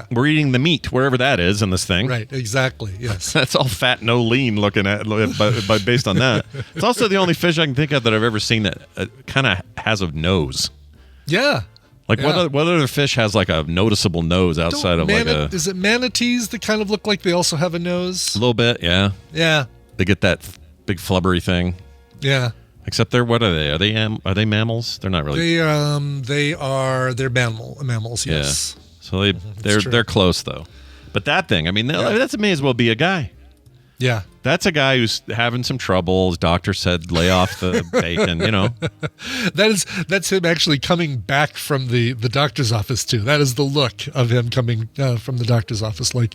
We're eating the meat, wherever that is in this thing. Right, exactly, yes. That's all fat, no lean looking at, based on that. It's also the only fish I can think of that I've ever seen that kind of has a nose. Yeah. Like, what other fish has, like, a noticeable nose outside of, like, a... Is it manatees that kind of look like they also have a nose? A little bit, yeah. Yeah. They get that big flubbery thing. Yeah. Except what are they? Are they mammals? They're not really... They're mammals, yes. Yeah. So they're close though, but that thing, I mean, that may as well be a guy. Yeah, that's a guy who's having some trouble. His doctor said lay off the bacon. That's him actually coming back from the doctor's office too. That is the look of him coming from the doctor's office, like,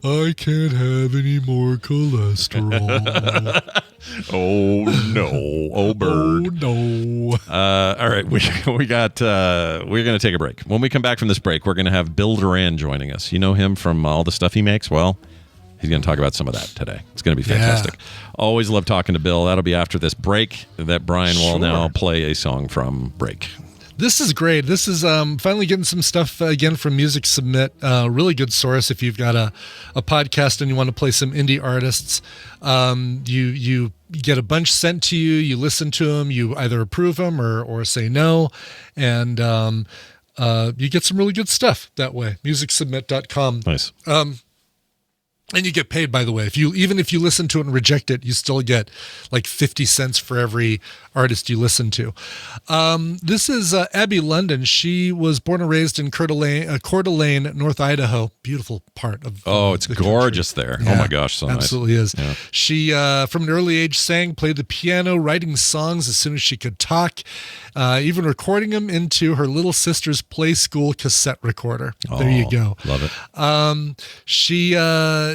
I can't have any more cholesterol. Oh no! Oh bird! Oh no! All right, we got. We're gonna take a break. When we come back from this break, we're gonna have Bill Duran joining us. You know him from all the stuff he makes. Well, he's gonna talk about some of that today. It's gonna be fantastic. Yeah. Always love talking to Bill. That'll be after this break. That Brian will now play a song from Break. This is great. This is finally getting some stuff again from Music Submit. Really good source if you've got a podcast and you want to play some indie artists. You get a bunch sent to you. You listen to them. You either approve them or say no, and you get some really good stuff that way. MusicSubmit.com. Nice. And you get paid, by the way. Even if you listen to it and reject it, you still get like 50 cents for every artist you listen to. This is Abby London. She was born and raised in Coeur d'Alene, North Idaho. Beautiful part of it's gorgeous country. there. Yeah, oh my gosh, so absolutely nice. is. Yeah. She, from an early age, played the piano, writing songs as soon as she could talk, even recording them into her little sister's play school cassette recorder. There you go. Love it.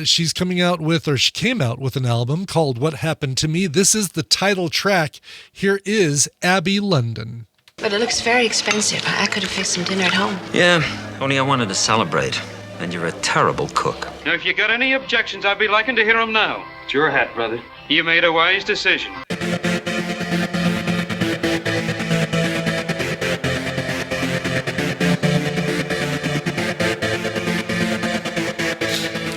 She came out with an album called What Happened to Me. This is the title track. Here is Abby London. But it looks very expensive. I could have fixed some dinner at home. Yeah, only I wanted to celebrate. And you're a terrible cook. Now, if you got any objections, I'd be liking to hear them now. It's your hat, brother. You made a wise decision.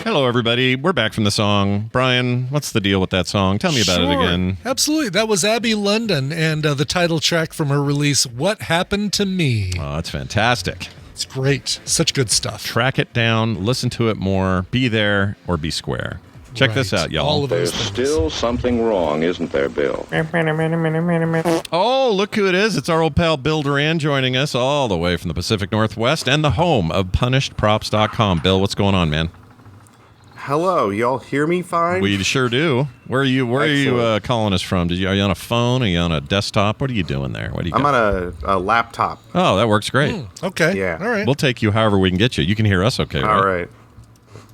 Hello, everybody. We're back from the song. Brian, what's the deal with that song? Tell me about it again. Absolutely. That was Abby London and the title track from her release, What Happened to Me. Oh, that's fantastic. It's great. Such good stuff. Track it down. Listen to it more. Be there or be square. Check this out, y'all. All of There's those still something wrong, isn't there, Bill? Oh, look who it is. It's our old pal Bill Duran joining us all the way from the Pacific Northwest and the home of PunishedProps.com. Bill, what's going on, man? Hello, y'all hear me fine? We sure do. Where are you calling us from? Are you on a phone? Are you on a desktop? What are you doing there? What do you I'm on a laptop. Oh, that works great. Okay. Yeah. All right. We'll take you however we can get you. You can hear us okay, right? All right.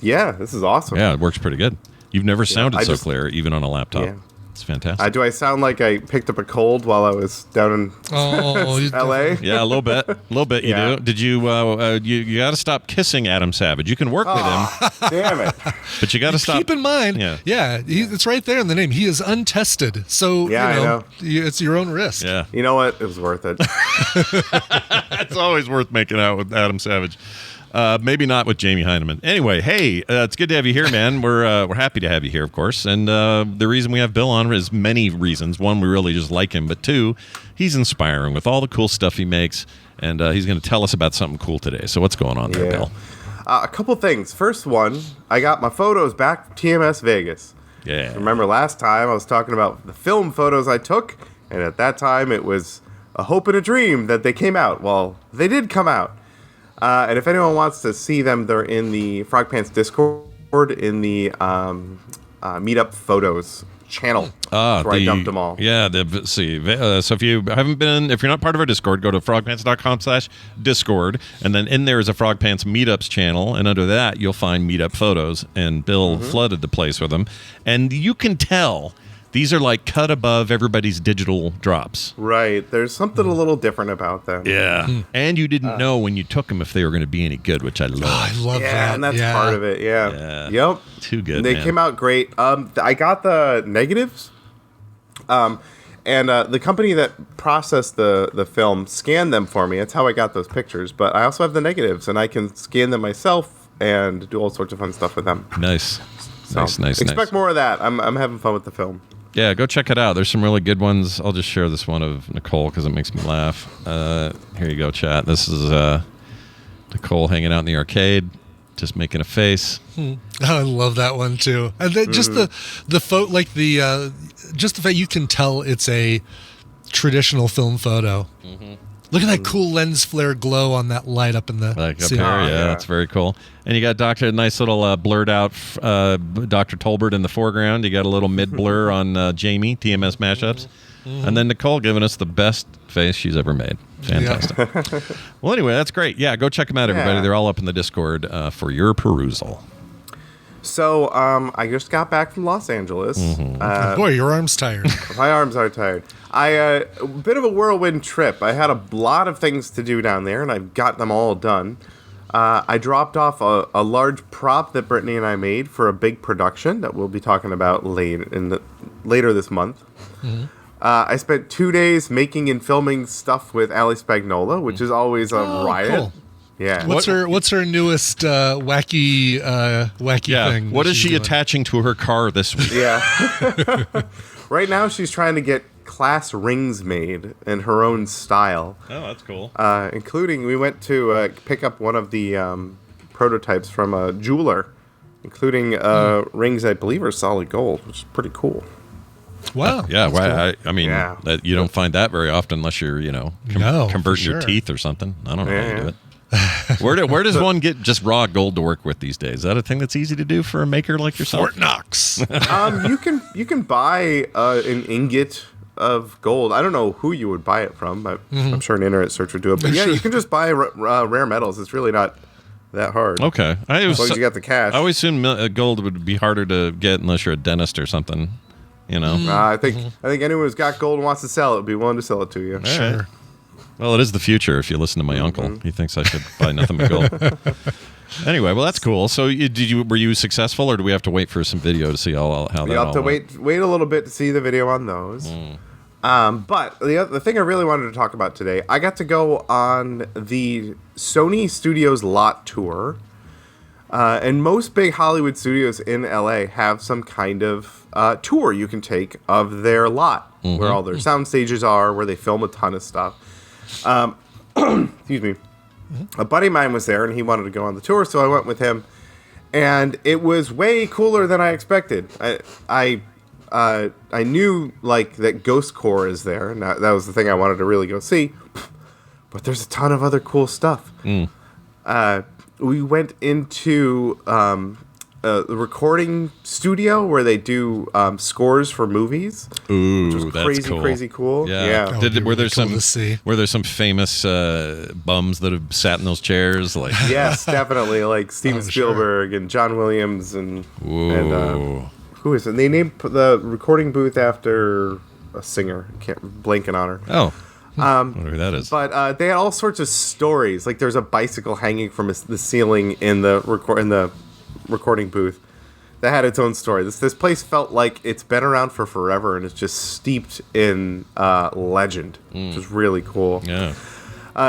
Yeah, this is awesome. Yeah, it works pretty good. You've never sounded so clear, even on a laptop. Yeah. It's fantastic. Do I sound like I picked up a cold while I was down in L.A.? Yeah, a little bit. A little bit you do. Did you, you got to stop kissing Adam Savage. You can work with him. Damn it. But you got to stop. Keep in mind, it's right there in the name. He is untested. So, I know. It's your own risk. Yeah. You know what? It was worth it. It's always worth making out with Adam Savage. Maybe not with Jamie Heineman. Anyway, hey, it's good to have you here, man. We're happy to have you here, of course. And the reason we have Bill on is many reasons. One, we really just like him. But two, he's inspiring with all the cool stuff he makes. And he's going to tell us about something cool today. So what's going on there, Bill? A couple things. First one, I got my photos back from TMS Vegas. Yeah. Remember last time I was talking about the film photos I took? And at that time, it was a hope and a dream that they came out. Well, they did come out. And if anyone wants to see them, they're in the Frog Pants Discord in the Meetup Photos channel. That's where I dumped them all. Yeah, so if you're not part of our Discord, go to frogpants.com/Discord, and then in there is a Frog Pants Meetups channel, and under that you'll find Meetup Photos, and Bill flooded the place with them, and you can tell these are like cut above everybody's digital drops. Right. There's something a little different about them. Yeah. And you didn't know when you took them if they were going to be any good, which I love. I love that. Yeah, and that's part of it. Yeah. Yep. Too good, They man. came out great. I got the negatives. And the company that processed the film scanned them for me. That's how I got those pictures. But I also have the negatives, and I can scan them myself and do all sorts of fun stuff with them. Nice. So Nice. Expect more of that. I'm having fun with the film. Yeah, go check it out. There's some really good ones. I'll just share this one of Nicole because it makes me laugh. Here you go, chat. This is Nicole hanging out in the arcade, just making a face. I love that one too. And then just the photo, like just the fact you can tell it's a traditional film photo. Look at that cool lens flare glow on that light up in the Like up ceiling. here, yeah, that's very cool. And you got nice little blurred out Dr. Tolbert in the foreground. You got a little mid blur on Jamie, TMS mashups. And then Nicole giving us the best face she's ever made. Fantastic. Well, anyway, that's great. Yeah, go check them out, everybody. Yeah. They're all up in the Discord for your perusal. So I just got back from Los Angeles. Boy, your arm's tired. My arms are tired. A bit of a whirlwind trip. I had a lot of things to do down there, and I've got them all done. I dropped off a large prop that Brittany and I made for a big production that we'll be talking about later this month. I spent 2 days making and filming stuff with Ali Spagnola, which is always a riot. Cool. Yeah. What's her newest wacky thing? What is she's she doing? attaching to her car this week? Yeah. Right now, she's trying to get class rings made in her own style. Oh, that's cool. Including, we went to pick up one of the prototypes from a jeweler, including rings I believe are solid gold, which is pretty cool. Wow. Yeah, that's cool. I mean, that you don't find that very often unless you're, converting your teeth or something. I don't know how you do it. Where does one get just raw gold to work with these days? Is that a thing that's easy to do for a maker like yourself? Fort Knox. You can buy an ingot of gold. I don't know who you would buy it from, but I'm sure an internet search would do it. But yeah, you can just buy rare metals. It's really not that hard. Okay, as long as you got the cash. I always assumed gold would be harder to get unless you're a dentist or something. I think anyone who's got gold and wants to sell it would be willing to sell it to you. Sure. Right. Well, it is the future. If you listen to my uncle, he thinks I should buy nothing but gold. Anyway, well, that's cool. So, were you successful, or do we have to wait for some video to see how that? You have to wait a little bit to see the video on those. But the thing I really wanted to talk about today, I got to go on the Sony Studios lot tour. And most big Hollywood studios in LA have some kind of tour you can take of their lot, where all their sound stages are, where they film a ton of stuff. Excuse me. A buddy of mine was there, and he wanted to go on the tour, so I went with him. And it was way cooler than I expected. I knew that Ghost Core is there, and that was the thing I wanted to really go see. But there's a ton of other cool stuff. We went into the recording studio where they do scores for movies. Ooh, which was that's cool. Crazy cool. Yeah. Were there some famous bums that have sat in those chairs? Yes, definitely. Like Steven Spielberg and John Williams and who is it? They named the recording booth after a singer. I can't blanking on her. Oh. I wonder who that is. But they had all sorts of stories. Like there's a bicycle hanging from the ceiling in the recording booth that had its own story. This place felt like it's been around for forever, and it's just steeped in legend, which is really cool. Yeah.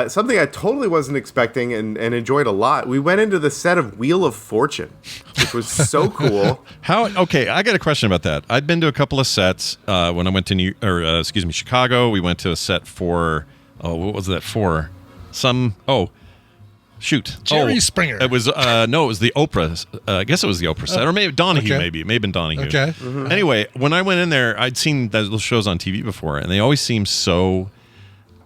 Something I totally wasn't expecting and enjoyed a lot. We went into the set of Wheel of Fortune, which was so cool. Okay, I got a question about that. I'd been to a couple of sets when I went to Chicago. We went to a set for what was that for? Jerry Springer. It was it was the Oprah. I guess it was the Oprah set, or maybe Donahue. Okay. Maybe it may have been Donahue. Okay. Anyway, when I went in there, I'd seen those shows on TV before, and they always seem so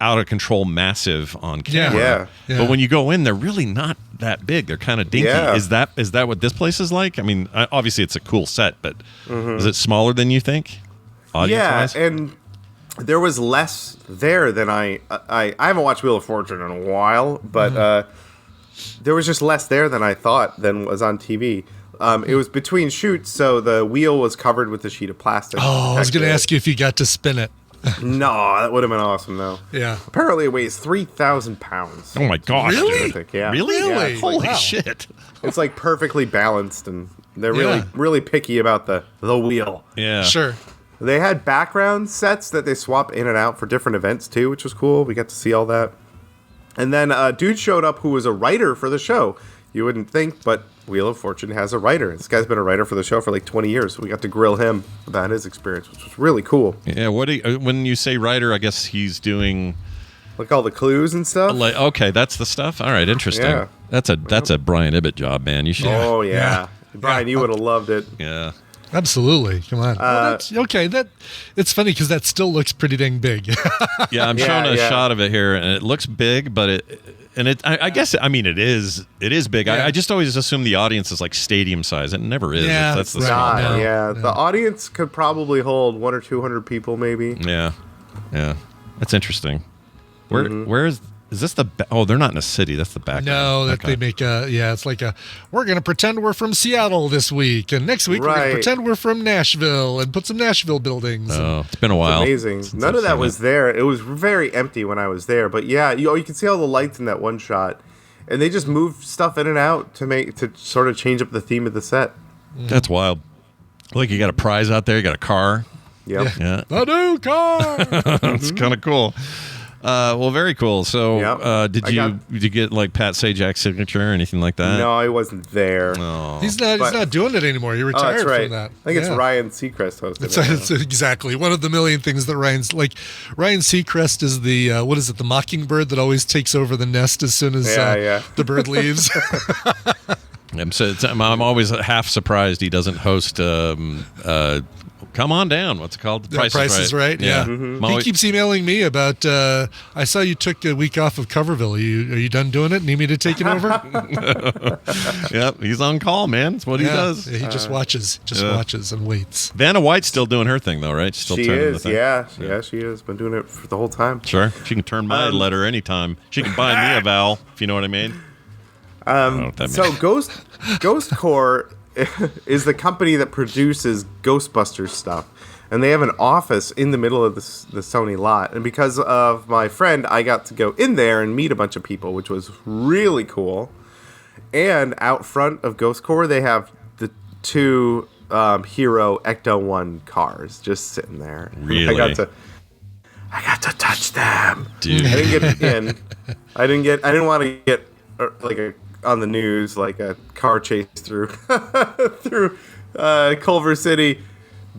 out of control massive on camera. Yeah. But when you go in, they're really not that big. They're kind of dinky. Yeah. Is that what this place is like? I mean, obviously it's a cool set, but is it smaller than you think? Audience-wise? And there was less there than I haven't watched Wheel of Fortune in a while, but there was just less there than I thought than was on TV. It was between shoots, so the wheel was covered with a sheet of plastic. Oh, I was going to ask you if you got to spin it. No, that would have been awesome, though. Yeah. Apparently, it weighs 3,000 pounds. Oh my gosh, Really? dude. Yeah. Really? Really? Yeah, Holy Wow. shit. it's like perfectly balanced, and they're Yeah. really picky about the wheel. Yeah. Sure. They had background sets that they swap in and out for different events too, which was cool. We got to see all that. And then a dude showed up who was a writer for the show. You wouldn't think, but Wheel of Fortune has a writer. This guy's been a writer for the show for like 20 years. So we got to grill him about his experience, which was really cool. Yeah, when you say writer, I guess he's doing Like all the clues and stuff. like okay, that's the stuff. All right, interesting. Yeah. That's a Brian Ibbett job, man. You should. Oh yeah, Yeah. Brian, you would have loved it. Yeah. Absolutely. Come on. Well, that's, okay. It's funny because that still looks pretty dang big. Yeah, I'm Yeah, showing a yeah. shot of it here, and it looks big, but I guess I mean it is big. Yeah. I just always assume the audience is like stadium size. It never is. Yeah, That's the it's small not. part. No, Yeah, no. the audience could probably hold 100 or 200 people, maybe. Yeah, that's interesting. Where is this the? Oh, they're not in a city. That's the back. No, that they make it's like we're going to pretend we're from Seattle this week, and next week we're going Right. to pretend we're from Nashville and put some Nashville buildings. Oh, it's been a while. Amazing. since None I've of that seen was it. there. It was very empty when I was there. But yeah, you can see all the lights in that one shot, and they just moved stuff in and out to sort of change up the theme of the set. That's wild. Like you got a prize out there. You got a car. Yep. Yeah, A new car. that's kind of cool. Well, very cool. So, Yep. did you get like Pat Sajak's signature or anything like that? No, I wasn't there. Oh. He's not doing it anymore. He Oh, retired that's right. from that. I think it's Yeah. Ryan Seacrest hosted It's it. exactly one of the million things that Ryan Seacrest is the what is it, the mockingbird that always takes over the nest as soon as Yeah. the bird leaves. I'm always half surprised he doesn't host. Come on down. What's it called? The Price is Right. Yeah. Mm-hmm. I'm He always- keeps emailing me about. I saw you took a week off of Coverville. Are you done doing it? Need me to take it over? Yep, he's on call, man. That's what he does. Yeah, he just watches. Watches and waits. Vanna White's still doing her thing, though, right? She's still She turning the is, thing. yeah, she has been doing it for the whole time. Sure. She can turn my letter anytime. She can buy me a vowel, if you know what I mean. I don't know what that So means. Ghost Core is the company that produces Ghostbusters stuff, and they have an office in the middle of the Sony lot. And because of my friend, I got to go in there and meet a bunch of people, which was really cool. And out front of Ghost Core, they have the two Hero Ecto 1 cars just sitting there. Really? I got to touch them. Dude. I didn't get in. I didn't want to get on the news like a car chase through Culver City,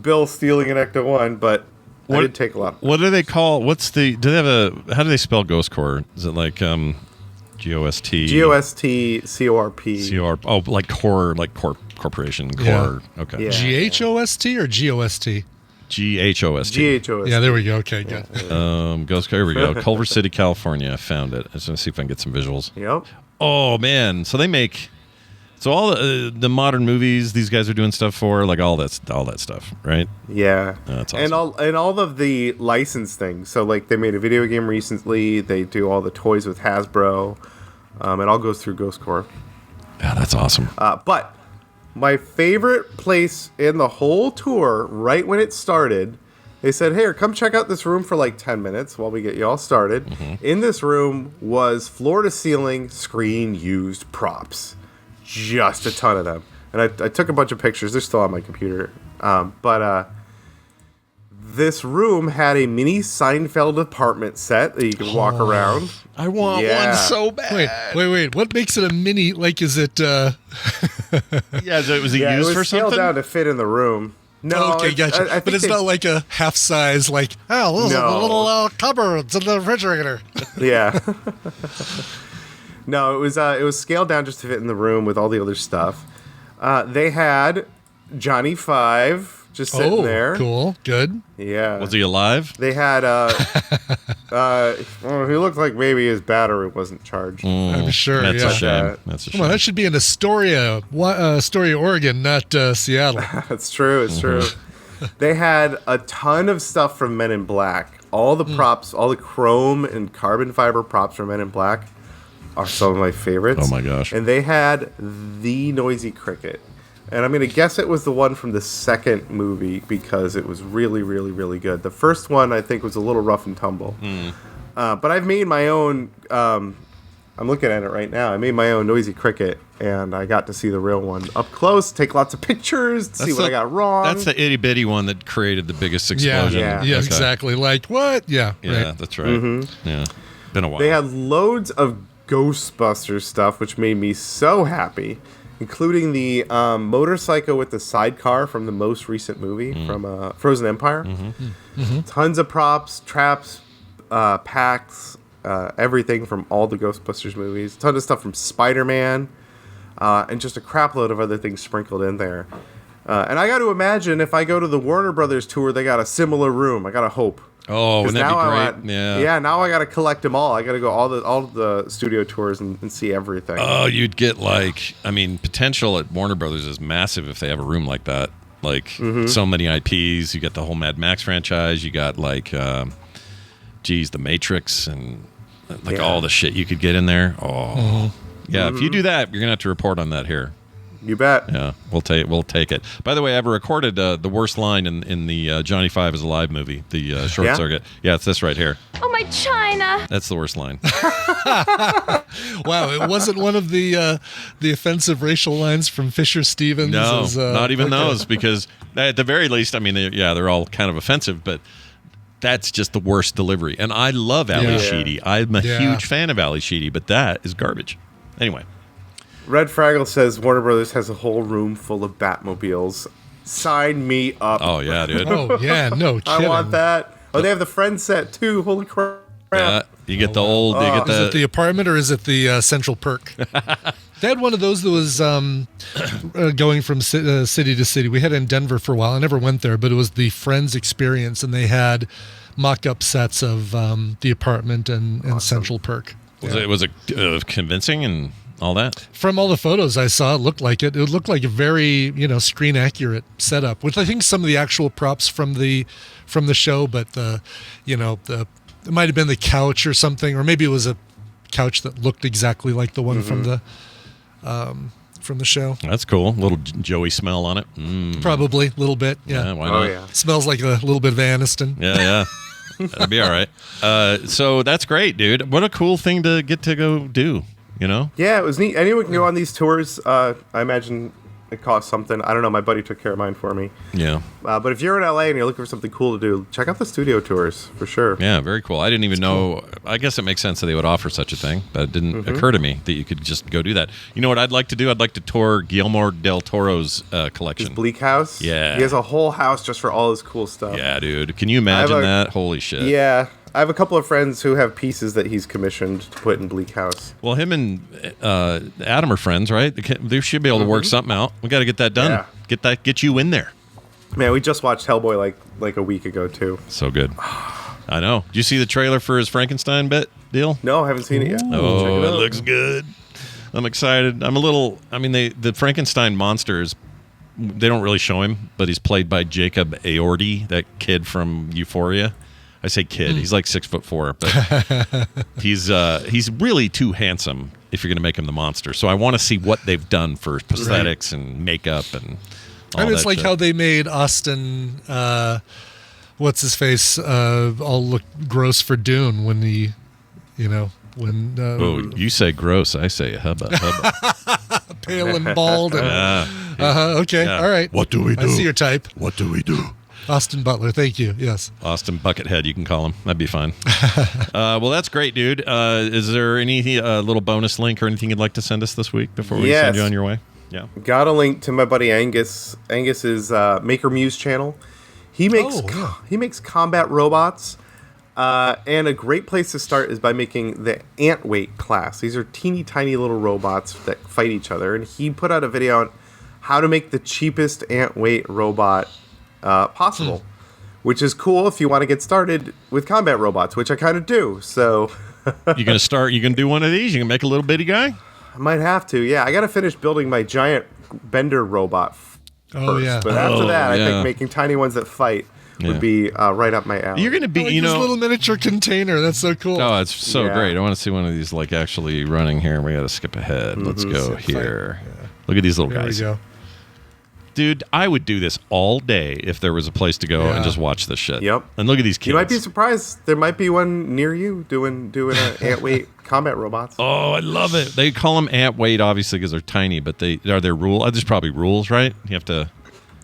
Bill stealing an Ecto 1, but I did take a lot. What do they call? How do they spell Ghost Core? Is it like G-O-S-T? G-O-S-T-C-O-R-P. C-O-R, oh, like core, corporation, core. Yeah. Okay. Yeah. GHOST or GOST? G-H-O-S-T. G-H-O-S-T. Yeah, there we go. Okay, good. Ghost Core, here we go. Culver City, California. I found it. I just want to see if I can get some visuals. Yep. Oh, man. So they make... So all the modern movies these guys are doing stuff for, like all that stuff, right? Yeah. That's And all of the licensed things. So like they made a video game recently. They do all the toys with Hasbro. It all goes through Ghost Core. Yeah, that's awesome. But my favorite place in the whole tour, right when it started, they said, "Hey, come check out this room for like 10 minutes while we get you all started." Mm-hmm. In this room was floor-to-ceiling screen-used props. Just a ton of them. And I took a bunch of pictures. They're still on my computer. But this room had a mini Seinfeld apartment set that you could walk around. I want Yeah. one so bad. Wait. What makes it a mini? Like, is it? Yeah, was it Yeah, used it for was scaled something? down to fit in the room. No, okay, gotcha. I But think it's not like a half size. Like, those are the No. little cupboards in the refrigerator. Yeah. No, it was scaled down just to fit in the room with all the other stuff. They had Johnny Five, just sitting there. Cool. Good. Yeah. Was he alive? They had he looked like maybe his battery wasn't charged. I'm sure. That's yeah. a shame. That's a shame. Come on, that should be in Astoria, Oregon, not Seattle. It's true. It's true. They had a ton of stuff from Men in Black. All the props, all the chrome and carbon fiber props from Men in Black are some of my favorites. Oh my gosh. And they had the noisy cricket. And I'm going to guess it was the one from the second movie because it was really, really, really good. The first one, I think, was a little rough and tumble. But I've made my own... I'm looking at it right now. I made my own noisy cricket, and I got to see the real one up close, take lots of pictures, see what I got wrong. That's the itty-bitty one that created the biggest explosion. Yeah, Okay. exactly. Like, what? Yeah, Yeah, right. that's right. Yeah. Been a while. They had loads of Ghostbusters stuff, which made me so happy, including the motorcycle with the sidecar from the most recent movie from Frozen Empire. Tons of props, traps, packs, everything from all the Ghostbusters movies. Tons of stuff from Spider-Man, and just a crap load of other things sprinkled in there. And I got to imagine if I go to the Warner Brothers tour, they got a similar room. I got to hope. Oh, wouldn't that be great? Yeah, now I got to collect them all. I got to go all the studio tours and see everything. Oh, you'd get potential at Warner Brothers is massive if they have a room like that. Like so many IPs. You got the whole Mad Max franchise. You got The Matrix and all the shit you could get in there. Oh, yeah. If you do that, you're gonna have to report on that here. You bet. Yeah, we'll take it. By the way, I ever recorded the worst line in the Johnny Five is Alive movie, the short circuit. Yeah, it's this right here. Oh, my China. That's the worst line. Wow, it wasn't one of the offensive racial lines from Fisher Stevens. No, not even those, because at the very least, I mean, they're all kind of offensive, but that's just the worst delivery. And I love Ali Sheedy. I'm a huge fan of Ali Sheedy, but that is garbage. Anyway. Red Fraggle says Warner Brothers has a whole room full of Batmobiles. Sign me up. Oh, yeah, dude. Oh, yeah, no kidding. I want that. Oh, they have the Friends set, too. Holy crap. Yeah, you get the old... You get Is it the apartment or is it the Central Perk? They had one of those that was going from city to city. We had it in Denver for a while. I never went there, but it was the Friends experience, and they had mock-up sets of the apartment and Central Perk. Was it convincing and all that? From all the photos I saw, it looked like it. It looked like a very screen accurate setup with I think some of the actual props from the show, but it might have been the couch or something, or maybe it was a couch that looked exactly like the one from the show. That's cool. A little Joey smell on it. Probably a little bit. Yeah. Why not? yeah. Smells like a little bit of Aniston. Yeah. That'd be all right. So that's great, dude. What a cool thing to get to go do. Yeah, it was neat. Anyone can go on these tours. I imagine it costs something. I don't know. My buddy took care of mine for me. Yeah. But if you're in LA and you're looking for something cool to do, check out the studio tours for sure. Yeah, very cool. I didn't even know. Cool. I guess it makes sense that they would offer such a thing, but it didn't occur to me that you could just go do that. You know what I'd like to do? I'd like to tour Guillermo del Toro's collection. His Bleak House? Yeah. He has a whole house just for all his cool stuff. Yeah, dude. Can you imagine that? Holy shit. Yeah. I have a couple of friends who have pieces that he's commissioned to put in Bleak House. Well, him and Adam are friends, right? They should be able to work something out. We got to get that done. Yeah. Get you in there. Man, we just watched Hellboy like a week ago too. So good. I know. Did you see the trailer for his Frankenstein deal? No, I haven't seen it yet. Oh, it looks good. I'm excited. The Frankenstein monsters, they don't really show him, but he's played by Jacob Aordi, that kid from Euphoria. I say kid. He's like 6'4", but he's really too handsome if you're going to make him the monster. So I want to see what they've done for prosthetics and makeup and all that. It's like shit. how they made Austin, what's his face, all look gross for Dune when he, when. You say gross, I say hubba. Pale and bald. And, okay, Yeah. all right. What do we do? I see your type. What do we do? Austin Butler, thank you. Yes. Austin Buckethead, you can call him. That'd be fine. Well, that's great, dude. Is there any little bonus link or anything you'd like to send us this week before we send you on your way? Yeah. Got a link to my buddy Angus. Angus's Maker Muse channel. He makes combat robots. And a great place to start is by making the ant weight class. These are teeny tiny little robots that fight each other. And he put out a video on how to make the cheapest ant weight robot possible, which is cool if you want to get started with combat robots, which I kind of do. So You gonna do one of these? You can make a little bitty guy? I might have to. Yeah, I got to finish building my giant bender robot first. But after that, I think making tiny ones that fight would be right up my alley. You're gonna be, this little miniature container. That's so cool. Oh, it's so great. I want to see one of these like actually running here. We got to skip ahead. Let's go here. Look at these little guys. There we go. Dude, I would do this all day if there was a place to go and just watch this shit. Yep. And look at these kids. You might be surprised. There might be one near you doing ant weight combat robots. Oh, I love it. They call them ant weight, obviously, because they're tiny, but are there rules? There's probably rules, right? You have to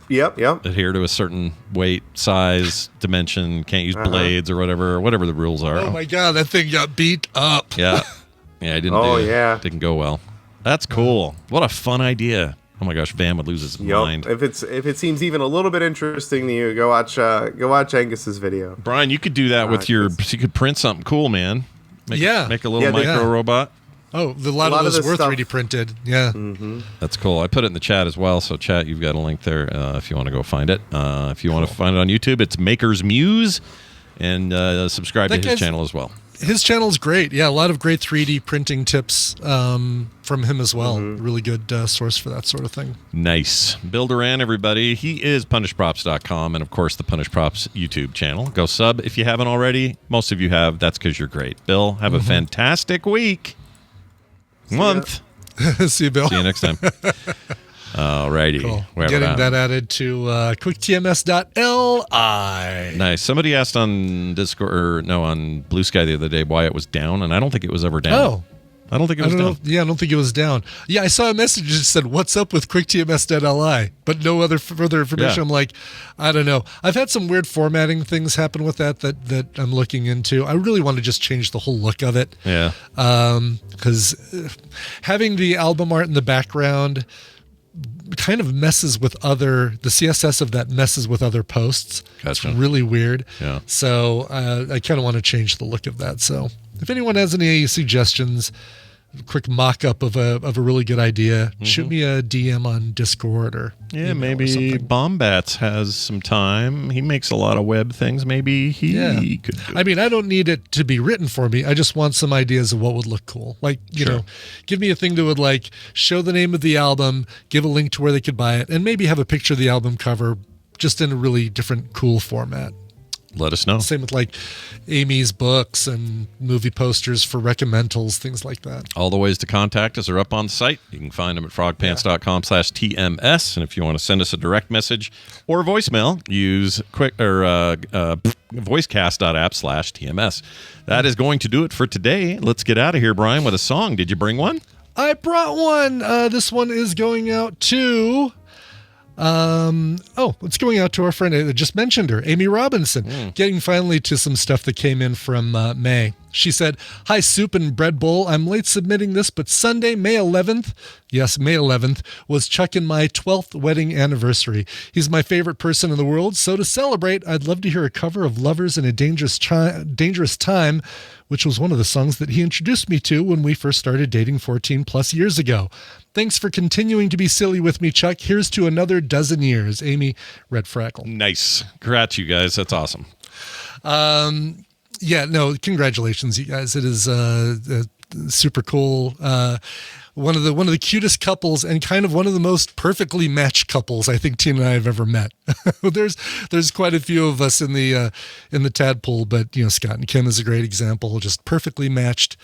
Yep. adhere to a certain weight, size, dimension, can't use blades or whatever the rules are. Oh my God, that thing got beat up. Yeah. Yeah, I didn't Didn't go well. That's cool. What a fun idea. Oh my gosh, Van would lose his mind. If it seems even a little bit interesting to you, go watch Angus's video. Brian, you could do that with you could print something cool, man. Make a little micro robot. Oh, a lot of those were 3D printed. Yeah. Mm-hmm. That's cool. I put it in the chat as well. So chat, you've got a link there if you want to go find it. If you want to find it on YouTube, it's Maker's Muse. And subscribe to his channel as well. His channel is great. Yeah, a lot of great 3D printing tips from him as well. Really good source for that sort of thing. Nice. Bill Duran, everybody. He is punishprops.com and, of course, the Punish Props YouTube channel. Go sub if you haven't already. Most of you have. That's because you're great. Bill, have a fantastic week. Month. See you, Bill. See you next time. Alrighty. Cool. Getting that added to quicktms.li. Nice. Somebody asked on Discord, on Blue Sky the other day why it was down, and I don't think it was ever down. Oh. I don't think it was down. I don't think it was down. Yeah, I saw a message that said, "What's up with quicktms.li?" But no other further information. Yeah. I'm like, I don't know. I've had some weird formatting things happen with that I'm looking into. I really want to just change the whole look of it. Yeah. Because having the album art in the background kind of messes with the CSS of that messes with other posts. Gotcha. It's really weird. Yeah. So I kind of want to change the look of that. So if anyone has any suggestions, quick mock-up of a really good idea, shoot me a DM on Discord or maybe Bombats has some time. He makes a lot of web things. Maybe he could do it. I mean, I don't need it to be written for me. I just want some ideas of what would look cool. Like, you know, give me a thing that would like show the name of the album, give a link to where they could buy it, and maybe have a picture of the album cover just in a really different, cool format. Let us know. Same with like Amy's books and movie posters for recommendals, things like that. All the ways to contact us are up on the site. You can find them at frogpants.com/TMS. And if you want to send us a direct message or voicemail, use voicecast.app/TMS. That is going to do it for today. Let's get out of here, Brian, with a song. Did you bring one? I brought one. This one is going out to... it's going out to our friend, I just mentioned her, Amy Robinson, getting finally to some stuff that came in from May. She said, "Hi, Soup and Bread Bowl. I'm late submitting this, but Sunday, May 11th, yes, May 11th, was Chuck and my 12th wedding anniversary. He's my favorite person in the world, so to celebrate, I'd love to hear a cover of Lovers in a Dangerous Time, which was one of the songs that he introduced me to when we first started dating 14 plus years ago. Thanks for continuing to be silly with me, Chuck. Here's to another dozen years. Amy Red Frackle." Nice. Congrats, you guys. That's awesome. Yeah, no, congratulations, you guys. It is super cool. One of the cutest couples and kind of one of the most perfectly matched couples I think Tina and I have ever met. There's quite a few of us in the tadpole, but you know, Scott and Kim is a great example. Just perfectly matched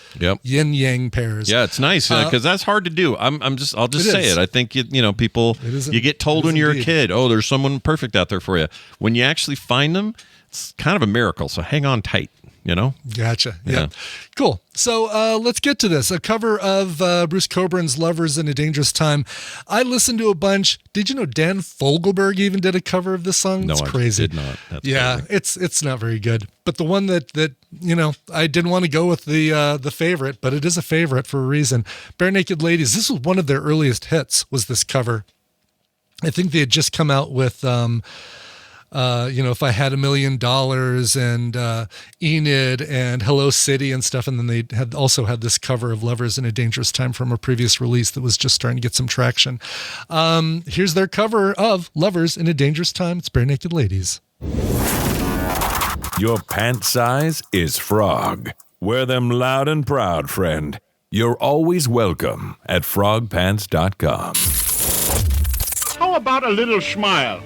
yin yang pairs. Yeah, it's nice because that's hard to do. I'll just say it. I think people you get told when you're a kid, oh, there's someone perfect out there for you. When you actually find them, it's kind of a miracle. So hang on tight. You know? Gotcha. Yeah. Cool. So let's get to this. A cover of Bruce Coburn's Lovers in a Dangerous Time. I listened to a bunch. Did you know Dan Fogelberg even did a cover of this song? No, it's crazy. I did not. That's crazy. It's not very good. But the one that I didn't want to go with the favorite, but it is a favorite for a reason. Bare Naked Ladies. This was one of their earliest hits, was this cover. I think they had just come out with if I had $1 million and Enid and Hello City and stuff, and then they had also had this cover of Lovers in a Dangerous Time from a previous release that was just starting to get some traction. Here's their cover of Lovers in a Dangerous Time. It's Bare Naked Ladies. Your pant size is frog. Wear them loud and proud, friend. You're always welcome at frogpants.com. How about a little smile?